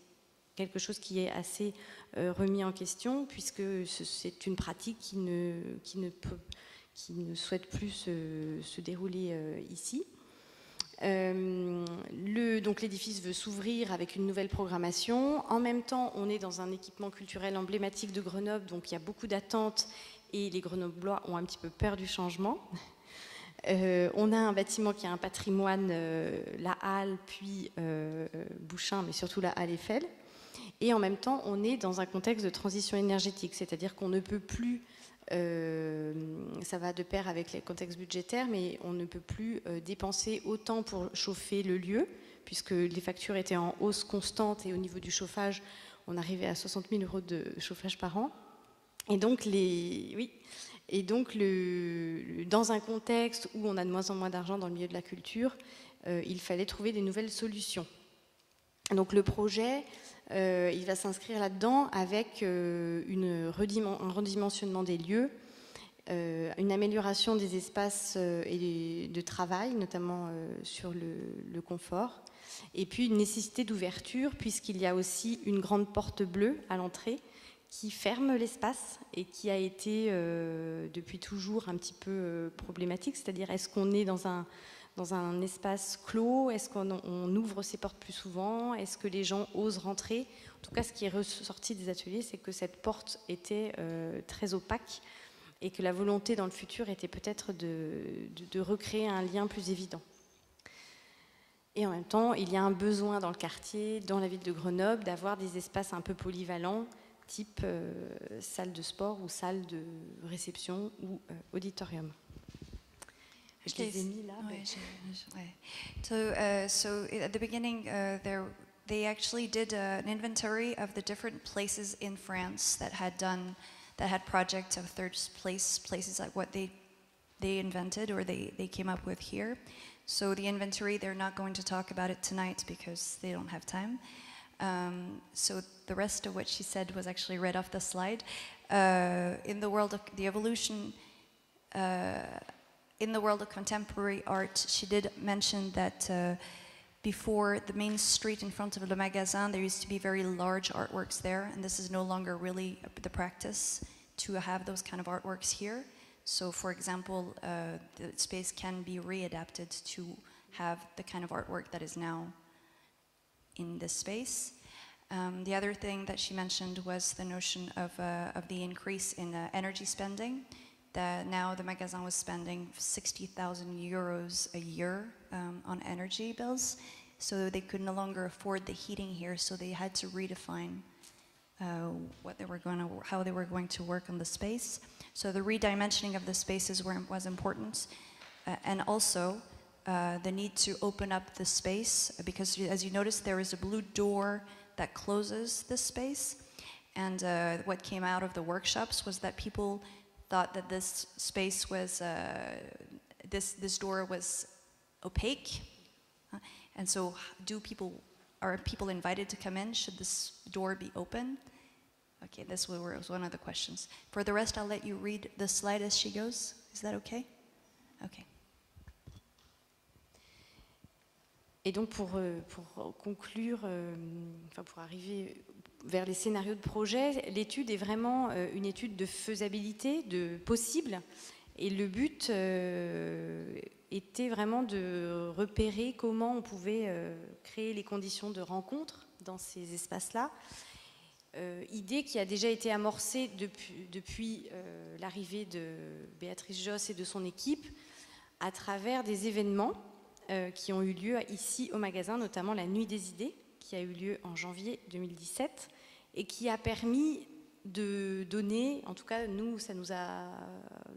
S3: quelque chose qui est assez remis en question, puisque c'est une pratique qui ne souhaite plus se dérouler ici. Donc l'édifice veut s'ouvrir avec une nouvelle programmation. En même temps, on est dans un équipement culturel emblématique de Grenoble, donc il y a beaucoup d'attentes et les Grenoblois ont un petit peu peur du changement. On a un bâtiment qui a un patrimoine, la Halle, puis Bouchain, mais surtout la Halle Eiffel. Et en même temps, on est dans un contexte de transition énergétique, c'est-à-dire qu'on ne peut plus, ça va de pair avec les contextes budgétaires, mais on ne peut plus dépenser autant pour chauffer le lieu, puisque les factures étaient en hausse constante et au niveau du chauffage, on arrivait à 60 000 € de chauffage par an. Et donc, dans un contexte où on a de moins en moins d'argent dans le milieu de la culture, il fallait trouver des nouvelles solutions. Donc le projet, il va s'inscrire là-dedans avec un redimensionnement des lieux, une amélioration des espaces de travail, notamment sur le confort, et puis une nécessité d'ouverture, puisqu'il y a aussi une grande porte bleue à l'entrée qui ferme l'espace et qui a été depuis toujours un petit peu problématique, c'est-à-dire est-ce qu'on est dans un espace clos, est-ce qu'on ouvre ses portes plus souvent, est-ce que les gens osent rentrer. En tout cas, ce qui est ressorti des ateliers, c'est que cette porte était très opaque et que la volonté dans le futur était peut-être de recréer un lien plus évident. Et en même temps, il y a un besoin dans le quartier, dans la ville de Grenoble, d'avoir des espaces un peu polyvalents, type salle de sport ou salle de réception ou auditorium. Je les ai mis là.
S2: So at the beginning, they actually did an inventory of the different places in France that had projects of third places like what they invented or they came up with here. So the inventory, they're not going to talk about it tonight because they don't have time. So the rest of what she said was actually read off the slide. In the world of the evolution, in the world of contemporary art, she did mention that before the main street in front of Le Magasin, there used to be very large artworks there, and this is no longer really the practice to have those kind of artworks here. So, for example, the space can be readapted to have the kind of artwork that is now in this space. The other thing that she mentioned was the notion of the increase in energy spending. That now the Magasin was spending 60,000 euros a year on energy bills, so they could no longer afford the heating here. So they had to redefine how they were going to work on the space. So the redimensioning of the spaces was important, and also the need to open up the space, because as you notice, there is a blue door that closes this space, and what came out of the workshops was that people thought that this space was this door was opaque, and so are people invited to come in? Should this door be open? Okay, this was one of the questions. For the rest, I'll let you read the slide as she goes. Is that okay? Okay.
S3: Et donc pour conclure, pour arriver vers les scénarios de projet, l'étude est vraiment une étude de faisabilité, de possible, Et le but était vraiment de repérer comment on pouvait créer les conditions de rencontre dans ces espaces-là. Idée qui a déjà été amorcée depuis l'arrivée de Béatrice Josse et de son équipe à travers des événements qui ont eu lieu ici au magasin, notamment la Nuit des idées, qui a eu lieu en janvier 2017 et qui a permis de donner, en tout cas nous, ça nous a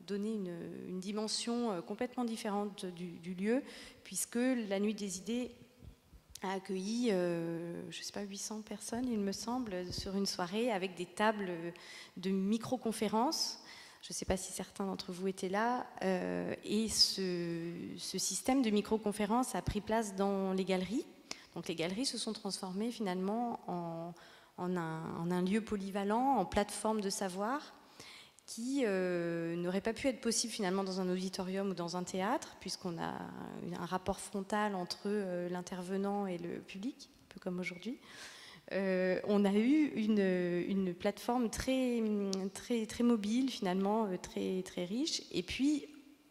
S3: donné une dimension complètement différente du lieu, puisque la Nuit des idées a accueilli, je ne sais pas, 800 personnes, il me semble, sur une soirée avec des tables de micro-conférences. Je ne sais pas si certains d'entre vous étaient là. Et ce système de micro-conférences a pris place dans les galeries. Donc les galeries se sont transformées finalement en un lieu polyvalent, en plateforme de savoir, qui n'aurait pas pu être possible finalement dans un auditorium ou dans un théâtre, puisqu'on a un rapport frontal entre l'intervenant et le public, un peu comme aujourd'hui. On a eu une plateforme très mobile, finalement, très riche, et puis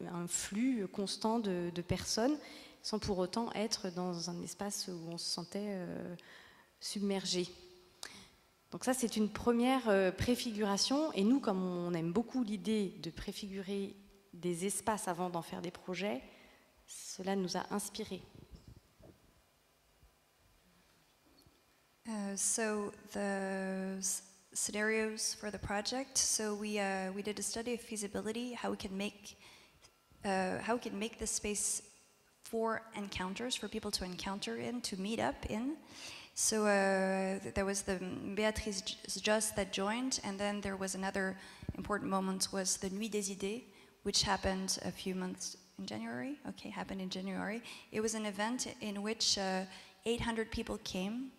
S3: un flux constant de personnes, sans pour autant être dans un espace où on se sentait submergé. Donc ça, c'est une première préfiguration, et nous, comme on aime beaucoup l'idée de préfigurer des espaces avant d'en faire des projets, cela nous a inspirés.
S2: So the scenarios for the project. So we did a study of feasibility, how we can make this space for encounters, for people to encounter in, to meet up in. So there was the Béatrice Josse that joined, and then there was another important moment, was the Nuit des idées, which happened a few months in January. Okay, happened in January. It was an event in which 800 people came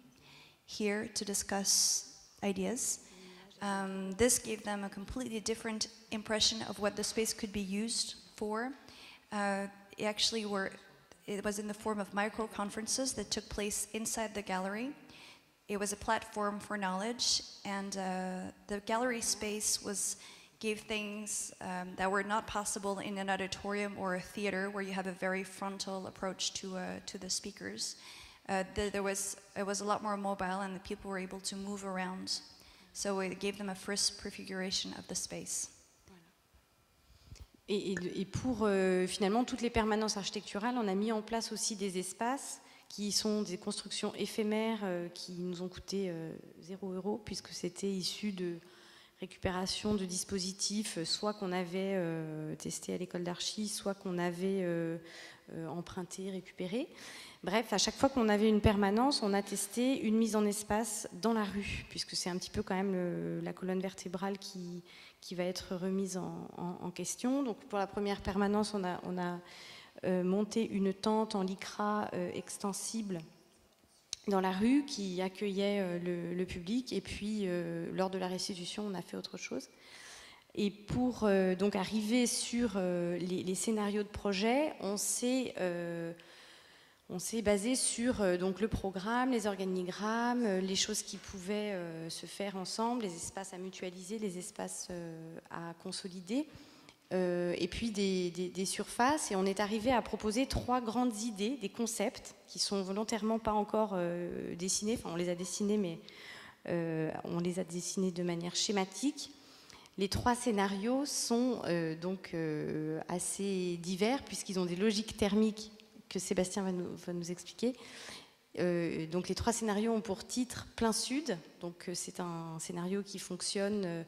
S2: here to discuss ideas. This gave them a completely different impression of what the space could be used for. It was in the form of micro-conferences that took place inside the gallery. It was a platform for knowledge, and the gallery space gave things that were not possible in an auditorium or a theater, where you have a very frontal approach to the speakers. It was a lot more mobile, and the people were able to move around. So it gave them a first prefiguration of the space.
S3: Et pour finalement toutes les permanences architecturales, on a mis en place aussi des espaces qui sont des constructions éphémères qui nous ont coûté 0 €, puisque c'était issu de récupération de dispositifs, soit qu'on avait testé à l'école d'archi, soit qu'on avait emprunté, récupéré. Bref, à chaque fois qu'on avait une permanence, on a testé une mise en espace dans la rue, puisque c'est un petit peu quand même la colonne vertébrale qui va être remise en question. Donc pour la première permanence, on a monté une tente en lycra extensible dans la rue qui accueillait le public, et puis lors de la restitution, on a fait autre chose. Et pour donc arriver sur les scénarios de projet, on s'est basé sur donc le programme, les organigrammes, les choses qui pouvaient se faire ensemble, les espaces à mutualiser, les espaces à consolider, et puis des surfaces. Et on est arrivé à proposer 3 grandes idées, des concepts qui sont volontairement pas encore dessinés. Enfin, on les a dessinés, mais on les a dessinés de manière schématique. Les 3 scénarios sont donc assez divers, puisqu'ils ont des logiques thermiques que Sébastien va nous expliquer. Donc les 3 scénarios ont pour titre Plein Sud. Donc c'est un scénario qui fonctionne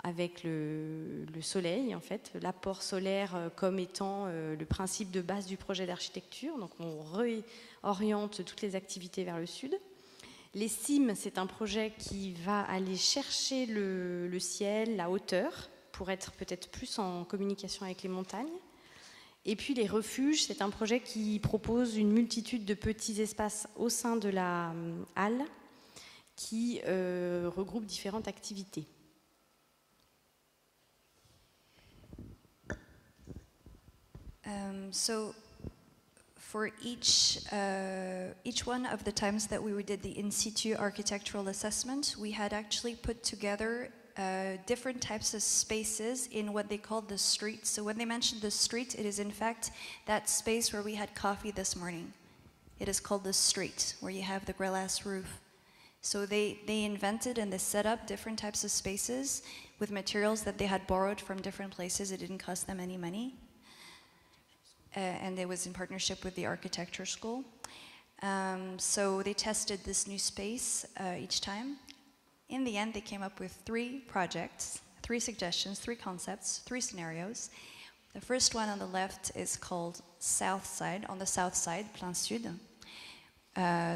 S3: avec le soleil, en fait, l'apport solaire comme étant le principe de base du projet d'architecture. Donc on réoriente toutes les activités vers le sud. Les cimes, c'est un projet qui va aller chercher le ciel, la hauteur, pour être peut-être plus en communication avec les montagnes. Et puis les refuges, c'est un projet qui propose une multitude de petits espaces au sein de la halle qui regroupent différentes activités.
S2: So for each one of the times that we did the in situ architectural assessment, we had actually put together different types of spaces in what they called the street. So when they mentioned the street, it is in fact that space where we had coffee this morning. It is called the street, where you have the glass roof. So they invented and they set up different types of spaces with materials that they had borrowed from different places. It didn't cost them any money. And it was in partnership with the architecture school. So they tested this new space each time. In the end, they came up with 3 projects, 3 suggestions, 3 concepts, 3 scenarios. The first one on the left is called South Side, on the south side, Plein Sud.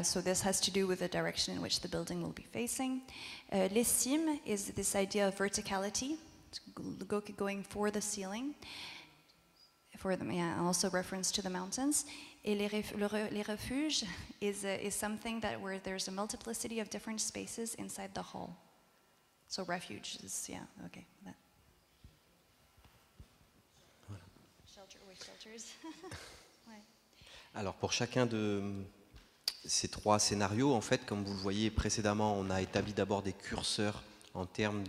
S2: So this has to do with the direction in which the building will be facing. Les cimes is this idea of verticality, going for the ceiling, for them, yeah, also reference to the mountains. Et les refuges is something that where there's a multiplicity of different spaces inside the hall. So refuge is, yeah, okay. That.
S4: Voilà.
S2: Shelter with shelters. Ouais.
S4: Alors pour chacun de ces 3 scénarios, en fait, comme vous le voyez précédemment, on a établi d'abord des curseurs en termes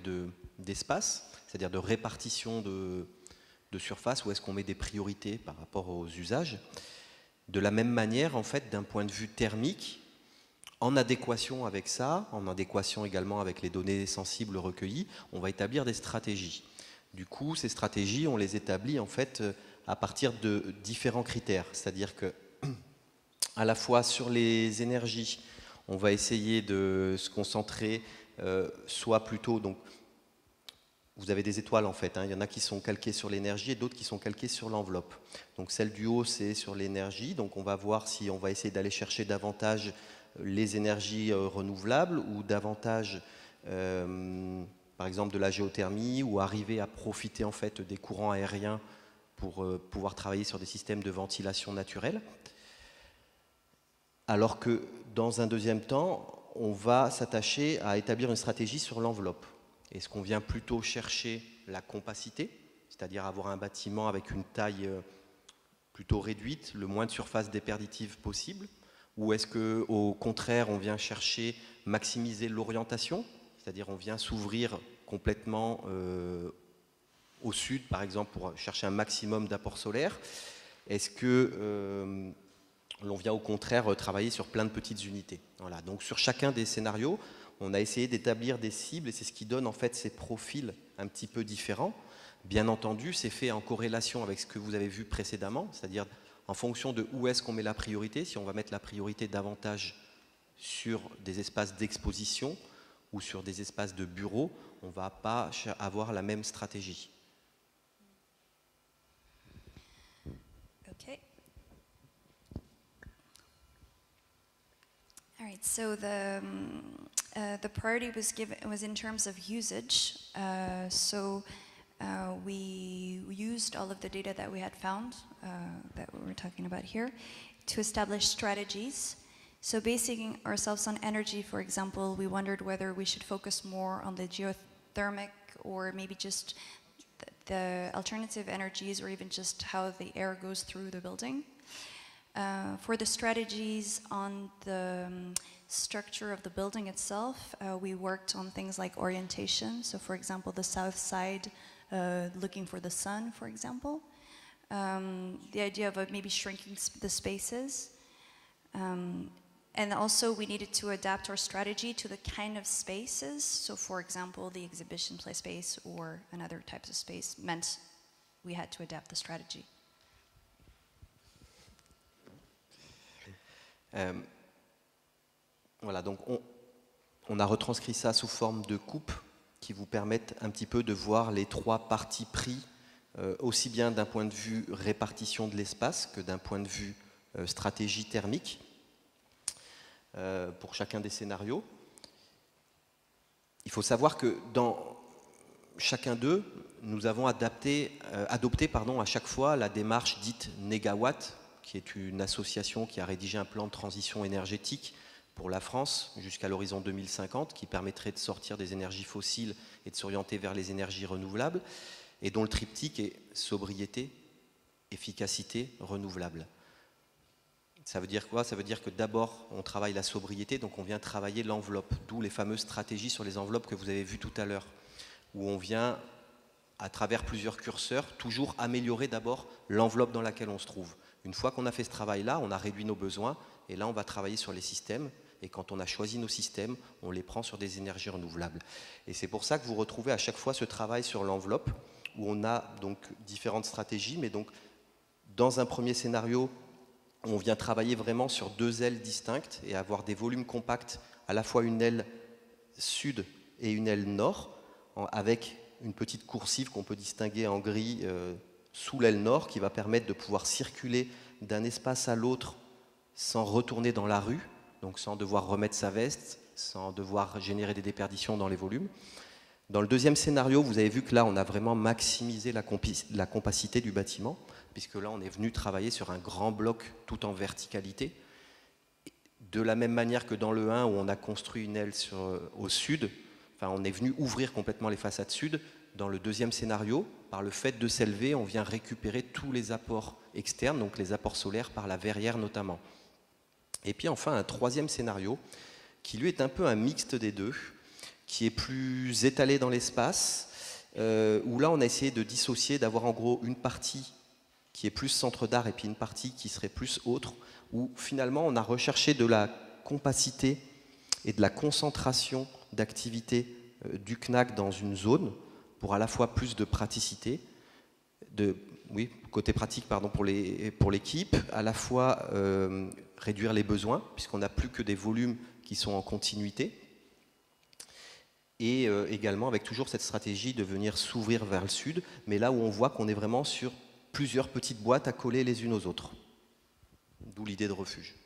S4: d'espace, c'est-à-dire de répartition de surface, où est-ce qu'on met des priorités par rapport aux usages. De la même manière, en fait, d'un point de vue thermique, en adéquation avec ça, en adéquation également avec les données sensibles recueillies, on va établir des stratégies. Du coup, ces stratégies, on les établit en fait à partir de différents critères, c'est-à-dire que à la fois sur les énergies, on va essayer de se concentrer soit plutôt, donc vous avez des étoiles en fait, hein. Il y en a qui sont calquées sur l'énergie et d'autres qui sont calquées sur l'enveloppe. Donc celle du haut c'est sur l'énergie, donc on va voir si on va essayer d'aller chercher davantage les énergies renouvelables ou davantage par exemple de la géothermie, ou arriver à profiter en fait des courants aériens pour pouvoir travailler sur des systèmes de ventilation naturelle. Alors que dans un deuxième temps, on va s'attacher à établir une stratégie sur l'enveloppe. Est-ce qu'on vient plutôt chercher la compacité, c'est-à-dire avoir un bâtiment avec une taille plutôt réduite, le moins de surface déperditive possible, ou est-ce qu'au contraire on vient chercher maximiser l'orientation, c'est-à-dire on vient s'ouvrir complètement au sud par exemple pour chercher un maximum d'apport solaire? Est-ce que l'on vient au contraire travailler sur plein de petites unités? Voilà. Donc sur chacun des scénarios, on a essayé d'établir des cibles et c'est ce qui donne en fait ces profils un petit peu différents. Bien entendu, c'est fait en corrélation avec ce que vous avez vu précédemment, c'est-à-dire en fonction de où est-ce qu'on met la priorité. Si on va mettre la priorité davantage sur des espaces d'exposition ou sur des espaces de bureaux, on ne va pas avoir la même stratégie.
S2: Okay. All right. So the priority was in terms of usage. We used all of the data that we had found, that we were talking about here, to establish strategies. So basing ourselves on energy, for example, we wondered whether we should focus more on the geothermic or maybe just the alternative energies, or even just how the air goes through the building. For the strategies on the structure of the building itself, we worked on things like orientation. So for example, the south side, looking for the sun, for example. The idea of maybe shrinking the spaces. And also we needed to adapt our strategy to the kind of spaces. So for example, the exhibition play space or another types of space meant we had to adapt the strategy.
S4: Voilà, donc on a retranscrit ça sous forme de coupes qui vous permettent un petit peu de voir les 3 parties pris, aussi bien d'un point de vue répartition de l'espace que d'un point de vue stratégie thermique, pour chacun des scénarios. Il faut savoir que dans chacun d'eux, nous avons adopté à chaque fois la démarche dite Négawatt, qui est une association qui a rédigé un plan de transition énergétique pour la France jusqu'à l'horizon 2050, qui permettrait de sortir des énergies fossiles et de s'orienter vers les énergies renouvelables, et dont le triptyque est sobriété, efficacité, renouvelable. Ça veut dire quoi? Ça veut dire que d'abord on travaille la sobriété, donc on vient travailler l'enveloppe, d'où les fameuses stratégies sur les enveloppes que vous avez vues tout à l'heure. où on vient, à travers plusieurs curseurs, toujours améliorer d'abord l'enveloppe dans laquelle on se trouve. Une fois qu'on a fait ce travail-là, on a réduit nos besoins, et là on va travailler sur les systèmes, et quand on a choisi nos systèmes, on les prend sur des énergies renouvelables. Et c'est pour ça que vous retrouvez à chaque fois ce travail sur l'enveloppe, où on a donc différentes stratégies, mais donc dans un premier scénario, on vient travailler vraiment sur 2 ailes distinctes et avoir des volumes compacts, à la fois une aile sud et une aile nord, avec une petite coursive qu'on peut distinguer en gris sous l'aile nord, qui va permettre de pouvoir circuler d'un espace à l'autre sans retourner dans la rue, donc sans devoir remettre sa veste, sans devoir générer des déperditions dans les volumes. Dans le deuxième scénario, vous avez vu que là, on a vraiment maximisé la compacité du bâtiment, puisque là, on est venu travailler sur un grand bloc tout en verticalité. De la même manière que dans le 1, où on a construit une aile au sud, enfin, on est venu ouvrir complètement les façades sud. Dans le deuxième scénario, par le fait de s'élever, on vient récupérer tous les apports externes, donc les apports solaires par la verrière notamment. Et puis enfin, un troisième scénario, qui lui est un peu un mixte des deux, qui est plus étalé dans l'espace, où là on a essayé de dissocier, d'avoir en gros une partie qui est plus centre d'art et puis une partie qui serait plus autre, où finalement on a recherché de la compacité et de la concentration d'activité du CNAC dans une zone, pour à la fois plus de praticité, côté pratique pardon, pour l'équipe, à la fois réduire les besoins, puisqu'on n'a plus que des volumes qui sont en continuité, et également avec toujours cette stratégie de venir s'ouvrir vers le sud, mais là où on voit qu'on est vraiment sur plusieurs petites boîtes à coller les unes aux autres. D'où l'idée de refuge.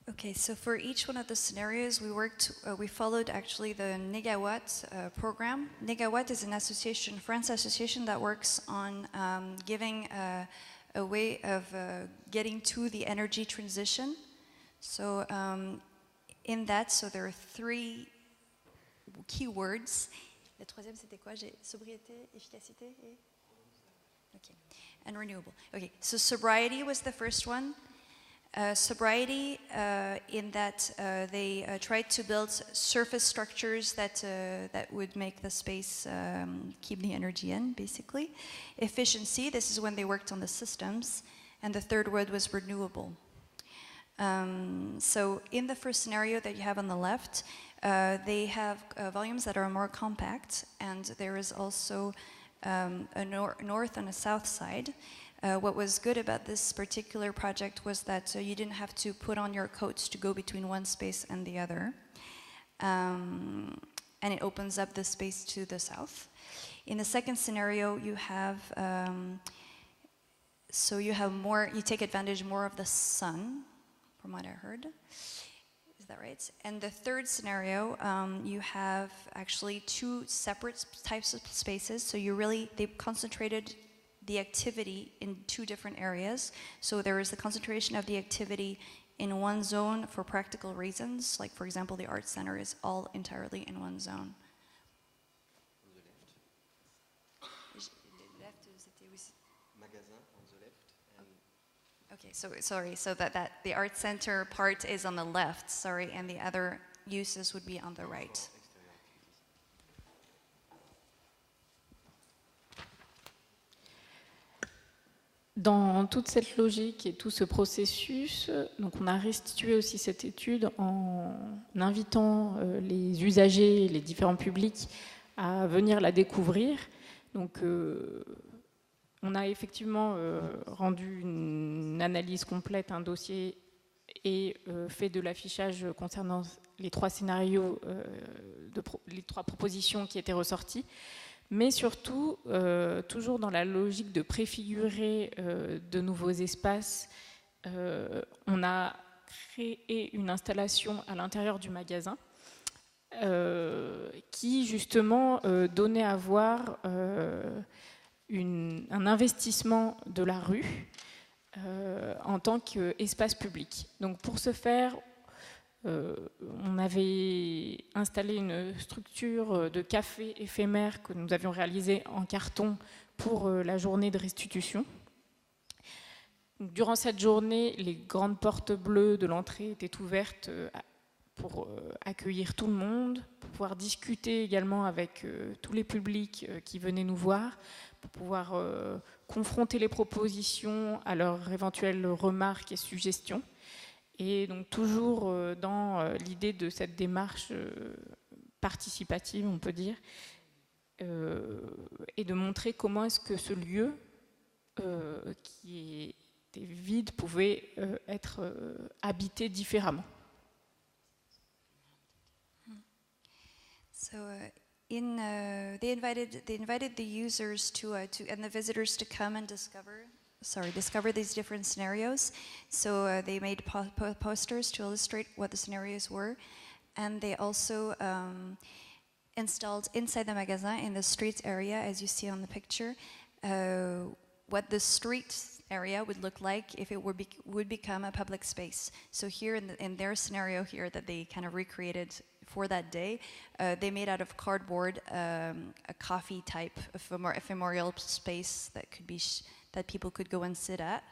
S2: Okay, so for each one of the scenarios, we followed actually the Negawatt program. Negawatt is an association, French association that works on giving a way of getting to the energy transition. So in that, so there are 3 keywords. Le troisième, c'était quoi? Sobriété, efficacité et... Okay. And renewable. Okay, so sobriety was the first one. Sobriety in that they tried to build surface structures that would make the space keep the energy in, basically. Efficiency, this is when they worked on the systems. And the third word was renewable. So in the first scenario that you have on the left, they have volumes that are more compact, and there is also a north and a south side. What was good about this particular project was that you didn't have to put on your coats to go between one space and the other. And it opens up the space to the south. In the second scenario, you have you take advantage more of the sun, from what I heard. Is that right? And the third scenario, you have actually 2 separate types of spaces. So they concentrated the activity in 2 different areas. So there is the concentration of the activity in one zone for practical reasons. Like, for example, the art center is all entirely in one zone.
S4: On the left. Magasin on the left. And
S2: Okay, so sorry. So that the art center part is on the left, sorry, and the other uses would be on the right.
S5: Dans toute cette logique et tout ce processus, donc on a restitué aussi cette étude en invitant les usagers, les différents publics à venir la découvrir. Donc on a effectivement rendu une analyse complète, un dossier, et fait de l'affichage concernant les 3 scénarios, les 3 propositions qui étaient ressorties. Mais surtout, toujours dans la logique de préfigurer de nouveaux espaces, on a créé une installation à l'intérieur du magasin qui, justement, donnait à voir un investissement de la rue en tant qu'espace public. Donc, pour ce faire, on avait installé une structure de café éphémère que nous avions réalisée en carton pour la journée de restitution. Durant cette journée, les grandes portes bleues de l'entrée étaient ouvertes pour accueillir tout le monde, pour pouvoir discuter également avec tous les publics qui venaient nous voir, pour pouvoir confronter les propositions à leurs éventuelles remarques et suggestions. Et donc toujours dans l'idée de cette démarche participative, on peut dire, et de montrer comment est-ce que ce lieu qui était vide pouvait être habité différemment.
S2: So they invited the users and the visitors to come and discover these different scenarios. So they made posters to illustrate what the scenarios were, and they also installed inside the magasin in the street area, as you see on the picture, what the street area would look like if it would become a public space. So here in their scenario here that they kind of recreated for that day, they made out of cardboard a coffee type ephemeral space that could be that people could go and sit at.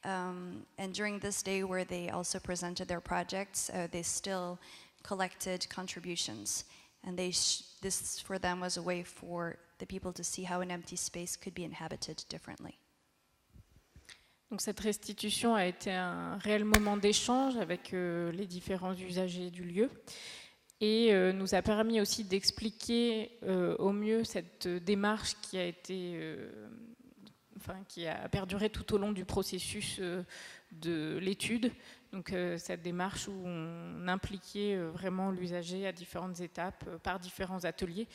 S2: And during this day where they also presented their projects, they still collected contributions. And this for them was a way for the people to see how an empty space could be inhabited differently.
S5: Donc cette restitution a été un réel moment d'échange avec les différents usagers du lieu et nous a permis aussi d'expliquer au mieux cette démarche qui a été, qui a perduré tout au long du processus de l'étude. Donc cette démarche où on impliquait vraiment l'usager à différentes étapes, par différents ateliers.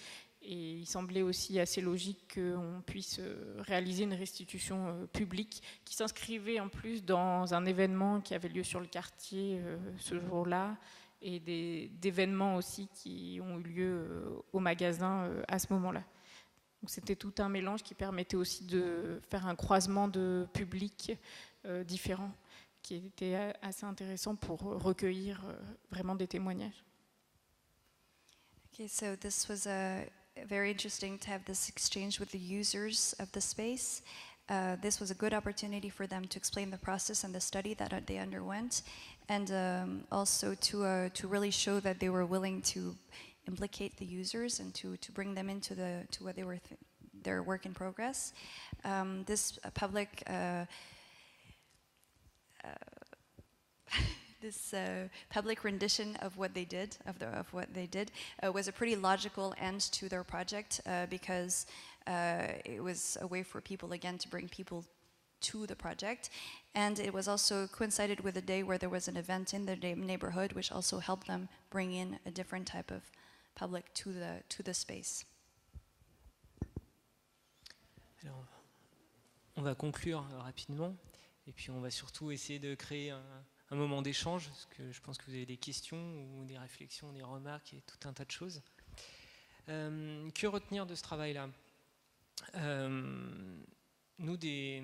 S5: Et il semblait aussi assez logique qu'on puisse réaliser une restitution publique qui s'inscrivait en plus dans un événement qui avait lieu sur le quartier ce jour-là et d'événements aussi qui ont eu lieu au magasin à ce moment-là. Donc c'était tout un mélange qui permettait aussi de faire un croisement de publics différents qui était assez intéressant pour recueillir vraiment des témoignages.
S2: Okay, so this was very interesting to have this exchange with the users of the space. This was a good opportunity for them to explain the process and the study that they underwent, and also to really show that they were willing to implicate the users and to bring them into to what they were their work in progress. This public this public rendition of what they did, was a pretty logical end to their project because it was a way for people again to bring people to the project, and it was also coincided with a day where there was an event in the neighborhood, which also helped them bring in a different type of public to the space.
S1: Alors, on va conclure rapidement, et puis on va surtout essayer de créer un moment d'échange, parce que je pense que vous avez des questions ou des réflexions, des remarques et tout un tas de choses. Que retenir de ce travail-là ? Nous, des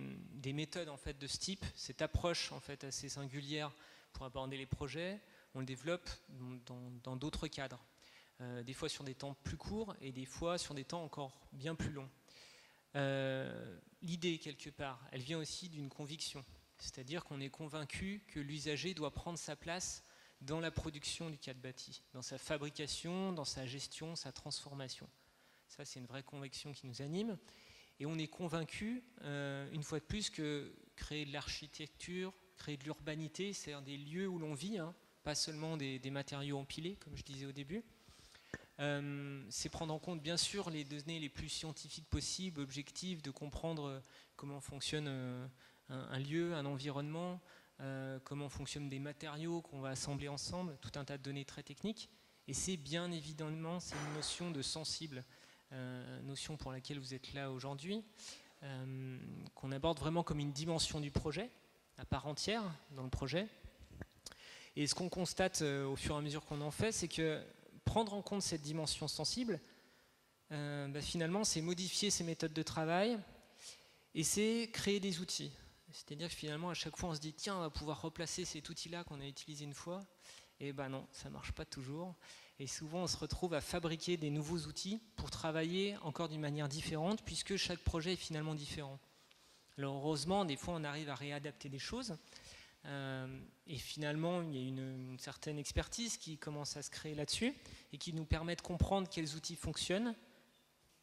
S1: méthodes en fait, de ce type, cette approche en fait, assez singulière pour aborder les projets, on le développe dans d'autres cadres. Des fois sur des temps plus courts et des fois sur des temps encore bien plus longs. L'idée, quelque part, elle vient aussi d'une conviction. C'est-à-dire qu'on est convaincu que l'usager doit prendre sa place dans la production du cadre bâti, dans sa fabrication, dans sa gestion, sa transformation. Ça, c'est une vraie conviction qui nous anime. Et on est convaincu, une fois de plus, que créer de l'architecture, créer de l'urbanité, c'est-à-dire des lieux où l'on vit, hein, pas seulement des matériaux empilés, comme je disais au début, c'est prendre en compte, bien sûr, les données les plus scientifiques possibles, objectives, de comprendre comment fonctionne un lieu, un environnement, comment fonctionnent des matériaux qu'on va assembler ensemble, tout un tas de données très techniques. Et c'est bien évidemment, c'est une notion de sensible, notion pour laquelle vous êtes là aujourd'hui, qu'on aborde vraiment comme une dimension du projet, à part entière dans le projet. Et ce qu'on constate au fur et à mesure qu'on en fait, c'est que prendre en compte cette dimension sensible, finalement, c'est modifier ses méthodes de travail et c'est créer des outils. C'est-à-dire que finalement, à chaque fois, on se dit « Tiens, on va pouvoir replacer cet outil-là qu'on a utilisé une fois ». Et ben non, ça ne marche pas toujours. Et souvent, on se retrouve à fabriquer des nouveaux outils pour travailler encore d'une manière différente, puisque chaque projet est finalement différent. Alors heureusement, des fois, on arrive à réadapter des choses. Et finalement, il y a une certaine expertise qui commence à se créer là-dessus et qui nous permet de comprendre quels outils fonctionnent,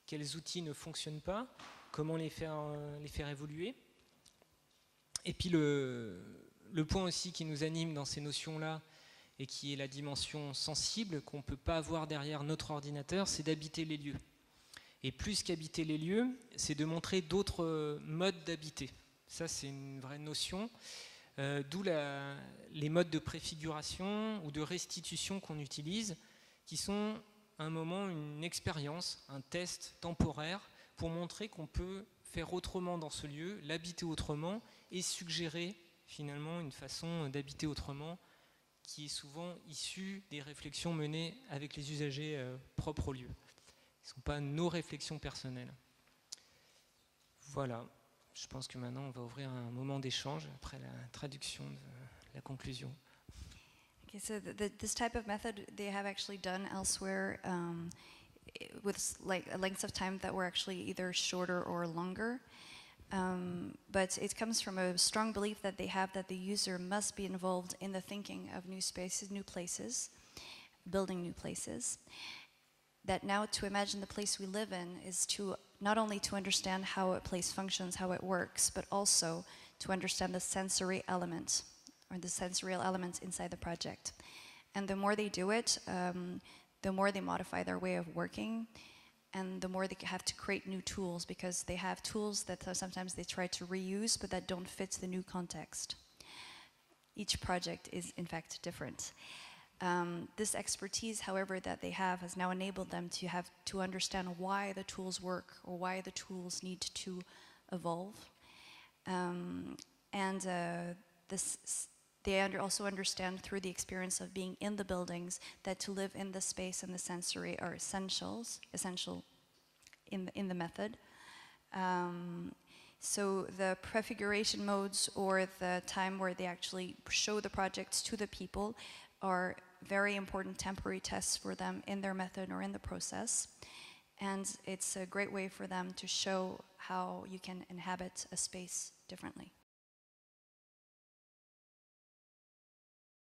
S1: quels outils ne fonctionnent pas, comment les faire évoluer. Et puis le point aussi qui nous anime dans ces notions-là, et qui est la dimension sensible qu'on ne peut pas avoir derrière notre ordinateur, c'est d'habiter les lieux. Et plus qu'habiter les lieux, c'est de montrer d'autres modes d'habiter. Ça, c'est une vraie notion. D'où les modes de préfiguration ou de restitution qu'on utilise, qui sont un moment, une expérience, un test temporaire pour montrer qu'on peut faire autrement dans ce lieu, l'habiter autrement et suggérer finalement une façon d'habiter autrement qui est souvent issue des réflexions menées avec les usagers propres au lieu. Ce ne sont pas nos réflexions personnelles. Voilà. Je pense que maintenant, on va ouvrir un moment d'échange après la traduction de la conclusion.
S2: Okay, so this type of method they have actually done elsewhere with like lengths of time that were actually either shorter or longer. But it comes from a strong belief that they have that the user must be involved in the thinking of new spaces, new places, building new places. That now to imagine the place we live in is to not only to understand how a place functions, how it works, but also to understand the sensory element or the sensorial elements inside the project. And the more they do it, the more they modify their way of working, and the more they have to create new tools, because they have tools that sometimes they try to reuse but that don't fit the new context. Each project is in fact different. This expertise, however, that they have has now enabled them to understand why the tools work or why the tools need to evolve. They also understand through the experience of being in the buildings that to live in the space and the sensory are essential in the method. So the prefiguration modes, or the time where they actually show the projects to the people, are very important temporary tests for them in their method or in the process. And it's a great way for them to show how you can inhabit a space differently.